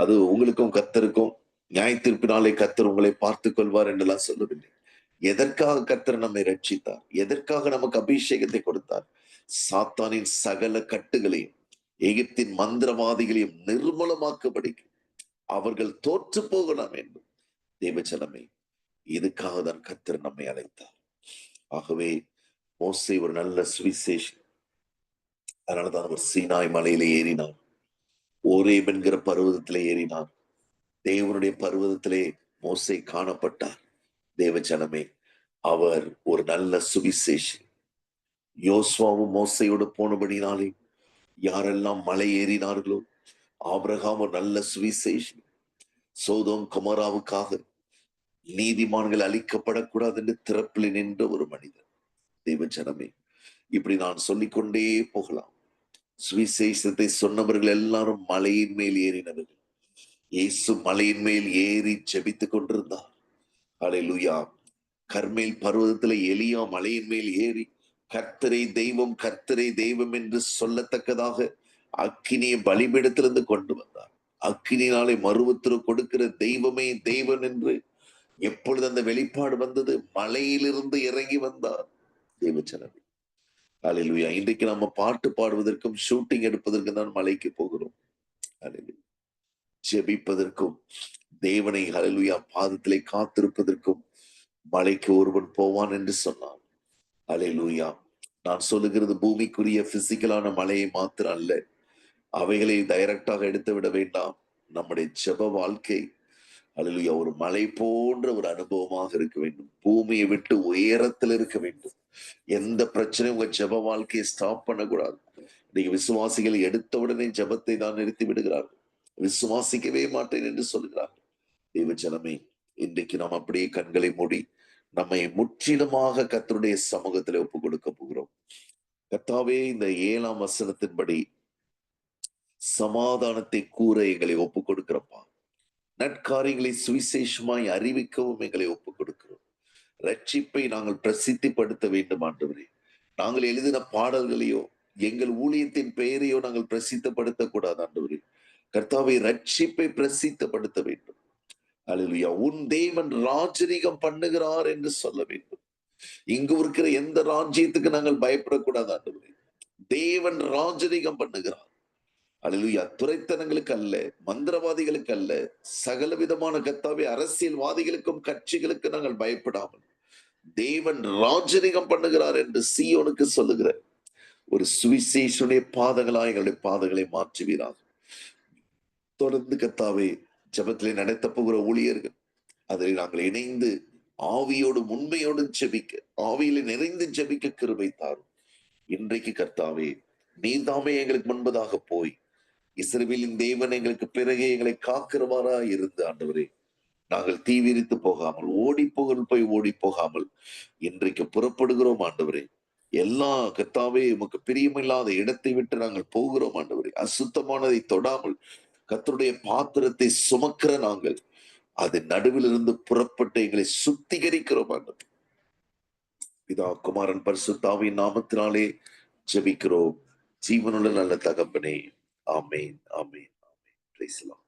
அது உங்களுக்கும் கர்த்தருக்கும் நியாயத்தீர்ப்பினாலே கர்த்தர் உங்களை பார்த்துக் கொள்வார் என்றெல்லாம் சொல்லவில்லை. எதற்காக கர்த்தர் நம்மை ரட்சித்தார்? எதற்காக நமக்கு அபிஷேகத்தை கொடுத்தார்? சாத்தானின் சகல கட்டுகளையும் எகிப்தின் மந்திரவாதிகளையும் நிர்மூலமாக்கும்படிக்கு, அவர்கள் தோற்று போகலாம் வேண்டும். தேவச்சனமே, இதுக்காக தான் கர்த்தர் நம்மை அழைத்தார். ஆகவே மோசே ஒரு நல்ல சுவிசேஷன். அதனாலதான் அவர் சீனாய் மலையிலே ஏறினார், ஓரேப் என்கிற பர்வதத்திலே ஏறினார். தேவனுடைய பர்வதத்திலே மோசே காணப்பட்டார். தேவச்சனமே, அவர் ஒரு நல்ல சுவிசேஷன். யோசுவாவும் மோசையோடு போனபடினாலே யாரெல்லாம் மலை ஏறினார்களோ, ஆபிரகாம் ஒரு நல்ல சுவிசேஷன். சோதோம் கொமோராவுக்காக நீதிமான்கள் அழிக்கப்படக்கூடாது என்று திறப்பில் நின்ற ஒரு மனிதன். தேவச்சனமே, இப்படி நான் சொல்லிக்கொண்டே போகலாம். சுவிசேஷத்தை சொன்னவர்கள் எல்லாரும் மலையின் மேல் ஏறினவர்கள். இயேசு மலையின் மேல் ஏறி ஜெபித்துக் கொண்டிருந்தார். ஹல்லேலூயா. கர்மேல் பர்வதத்துல எலியா மலையின் மேல் ஏறி கர்த்தரை தெய்வம், கர்த்தரை தெய்வம் என்று சொல்லத்தக்கதாக அக்கினியை பலிபீடத்திலிருந்து கொண்டு வந்தார். அக்கினினாலே மறுவுத்திர கொடுக்கிற தெய்வமே தெய்வன் என்று எப்பொழுது அந்த வெளிப்பாடு வந்தது? மலையிலிருந்து இறங்கி வந்தார். தேவச்சனமே, ஹல்லேலூயா. இன்றைக்கு நம்ம பாட்டு பாடுவதற்கும் ஷூட்டிங் எடுப்பதற்கும் தான் மலைக்கு போகிறோம். ஹல்லேலூயா. ஜெபிப்பதற்கும் தேவனை, ஹல்லேலூயா, பாதத்திலே காத்திருப்பதற்கும் மலைக்கு ஒருவன் போவான் என்று சொன்னான். ஹல்லேலூயா. நான் சொல்லுகிறது பூமிக்குரிய பிசிக்கலான மலையை மாத்திரம் அல்ல. அவைகளை டைரக்டாக எடுத்து விட வேண்டாம். நம்முடைய ஜெப வாழ்க்கை, அல்லேலூயா, ஒரு மலை போன்ற ஒரு அனுபவமாக இருக்க வேண்டும். பூமியை விட்டு உயரத்தில் இருக்க வேண்டும். எந்த பிரச்சனையும் உங்க ஜெப வாழ்க்கையை ஸ்டாப் பண்ணக்கூடாது. இன்னைக்கு விசுவாசிகள் எடுத்த உடனே ஜெபத்தை தான் நிறுத்தி விடுகிறார்கள். விசுவாசிக்கவே மாட்டேன் என்று சொல்கிறார். தேவ ஜனமே, இன்றைக்கு நாம் அப்படியே கண்களை மூடி நம்மை முற்றிலுமாக கர்த்தருடைய சமூகத்தில் ஒப்புக் கொடுக்க போகிறோம். கர்த்தாவே, இந்த 7ஆம் வசனத்தின்படி சமாதானத்தை கூற எங்களை ஒப்புக் கொடுக்கிறப்பா. நற்காரியங்களை சுவிசேஷமாய் அறிவிக்கவும் எங்களை ஒப்புக் கொடுக்கிறோம். ரட்சிப்பை நாங்கள் பிரசித்திப்படுத்த வேண்டும் ஆண்டவரே. நாங்கள் எழுதின பாடல்களையோ எங்கள் ஊழியத்தின் பெயரையோ நாங்கள் பிரசித்தப்படுத்தக் கூடாது ஆண்டவரே. கர்த்தாவை, ரட்சிப்பை பிரசித்தப்படுத்த வேண்டும். அல்லேலூயா, உன் தேவன் ராஜரீகம் பண்ணுகிறார் என்று சொல்ல வேண்டும். இங்கு இருக்கிற எந்த ராஜ்யத்துக்கு நாங்கள் பயப்படக்கூடாது ஆண்டவரே. தேவன் ராஜரீகம் பண்ணுகிறார். அல்லேலூயா, துரைத்தனங்களுக்கு அல்ல, மந்திரவாதிகளுக்கு அல்ல, சகல விதமான கர்த்தாவே அரசியல்வாதிகளுக்கும் கட்சிகளுக்கு நாங்கள் பயப்படாமல் தேவன் ராஜரீகம் பண்ணுகிறார் என்று சீயோனுக்கு சொல்லுகிற ஒரு சுவிசேஷனுடைய பாதங்களா எங்களுடைய பாதங்களை மாற்றுவீராக. தொடர்ந்து கர்த்தாவே, ஜெபத்திலே நடத்த போகிற ஊழியர்கள் அதில் நாங்கள் இணைந்து ஆவியோடும் உண்மையோடும் ஜெபிக்க, ஆவியில நிறைந்து ஜெபிக்க கிருபை தாரும். இன்றைக்கு கர்த்தாவே, நீர்தாமே எங்களுக்கு முன்பதாக போய் இஸ்ரவேலின் தேவன் எங்களுக்கு பிறகு எங்களை காக்கிறவாரா இருந்து ஆண்டவரே, நாங்கள் தீவிரித்து போகாமல் ஓடி போகாமல் இன்றைக்கு புறப்படுகிறோம் ஆண்டவரே. எல்லா கர்த்தாவே உமக்கு பிரியமில்லாத இடத்தை விட்டு நாங்கள் போகிறோம் ஆண்டவரே. அசுத்தமானதை தொடாமல் கர்த்தருடைய பாத்திரத்தை சுமக்கிற நாங்கள் அது நடுவில் இருந்து புறப்பட்டு எங்களை சுத்திகரிக்கிறோம் ஆண்டவரே. பிதா, குமாரன், பரிசுத்த ஆவியின் நாமத்தினாலே ஜெபிக்கிறோம் ஜீவனுள்ள நல்ல தகப்பனே. Amen, amen, amen. Praise the Lord.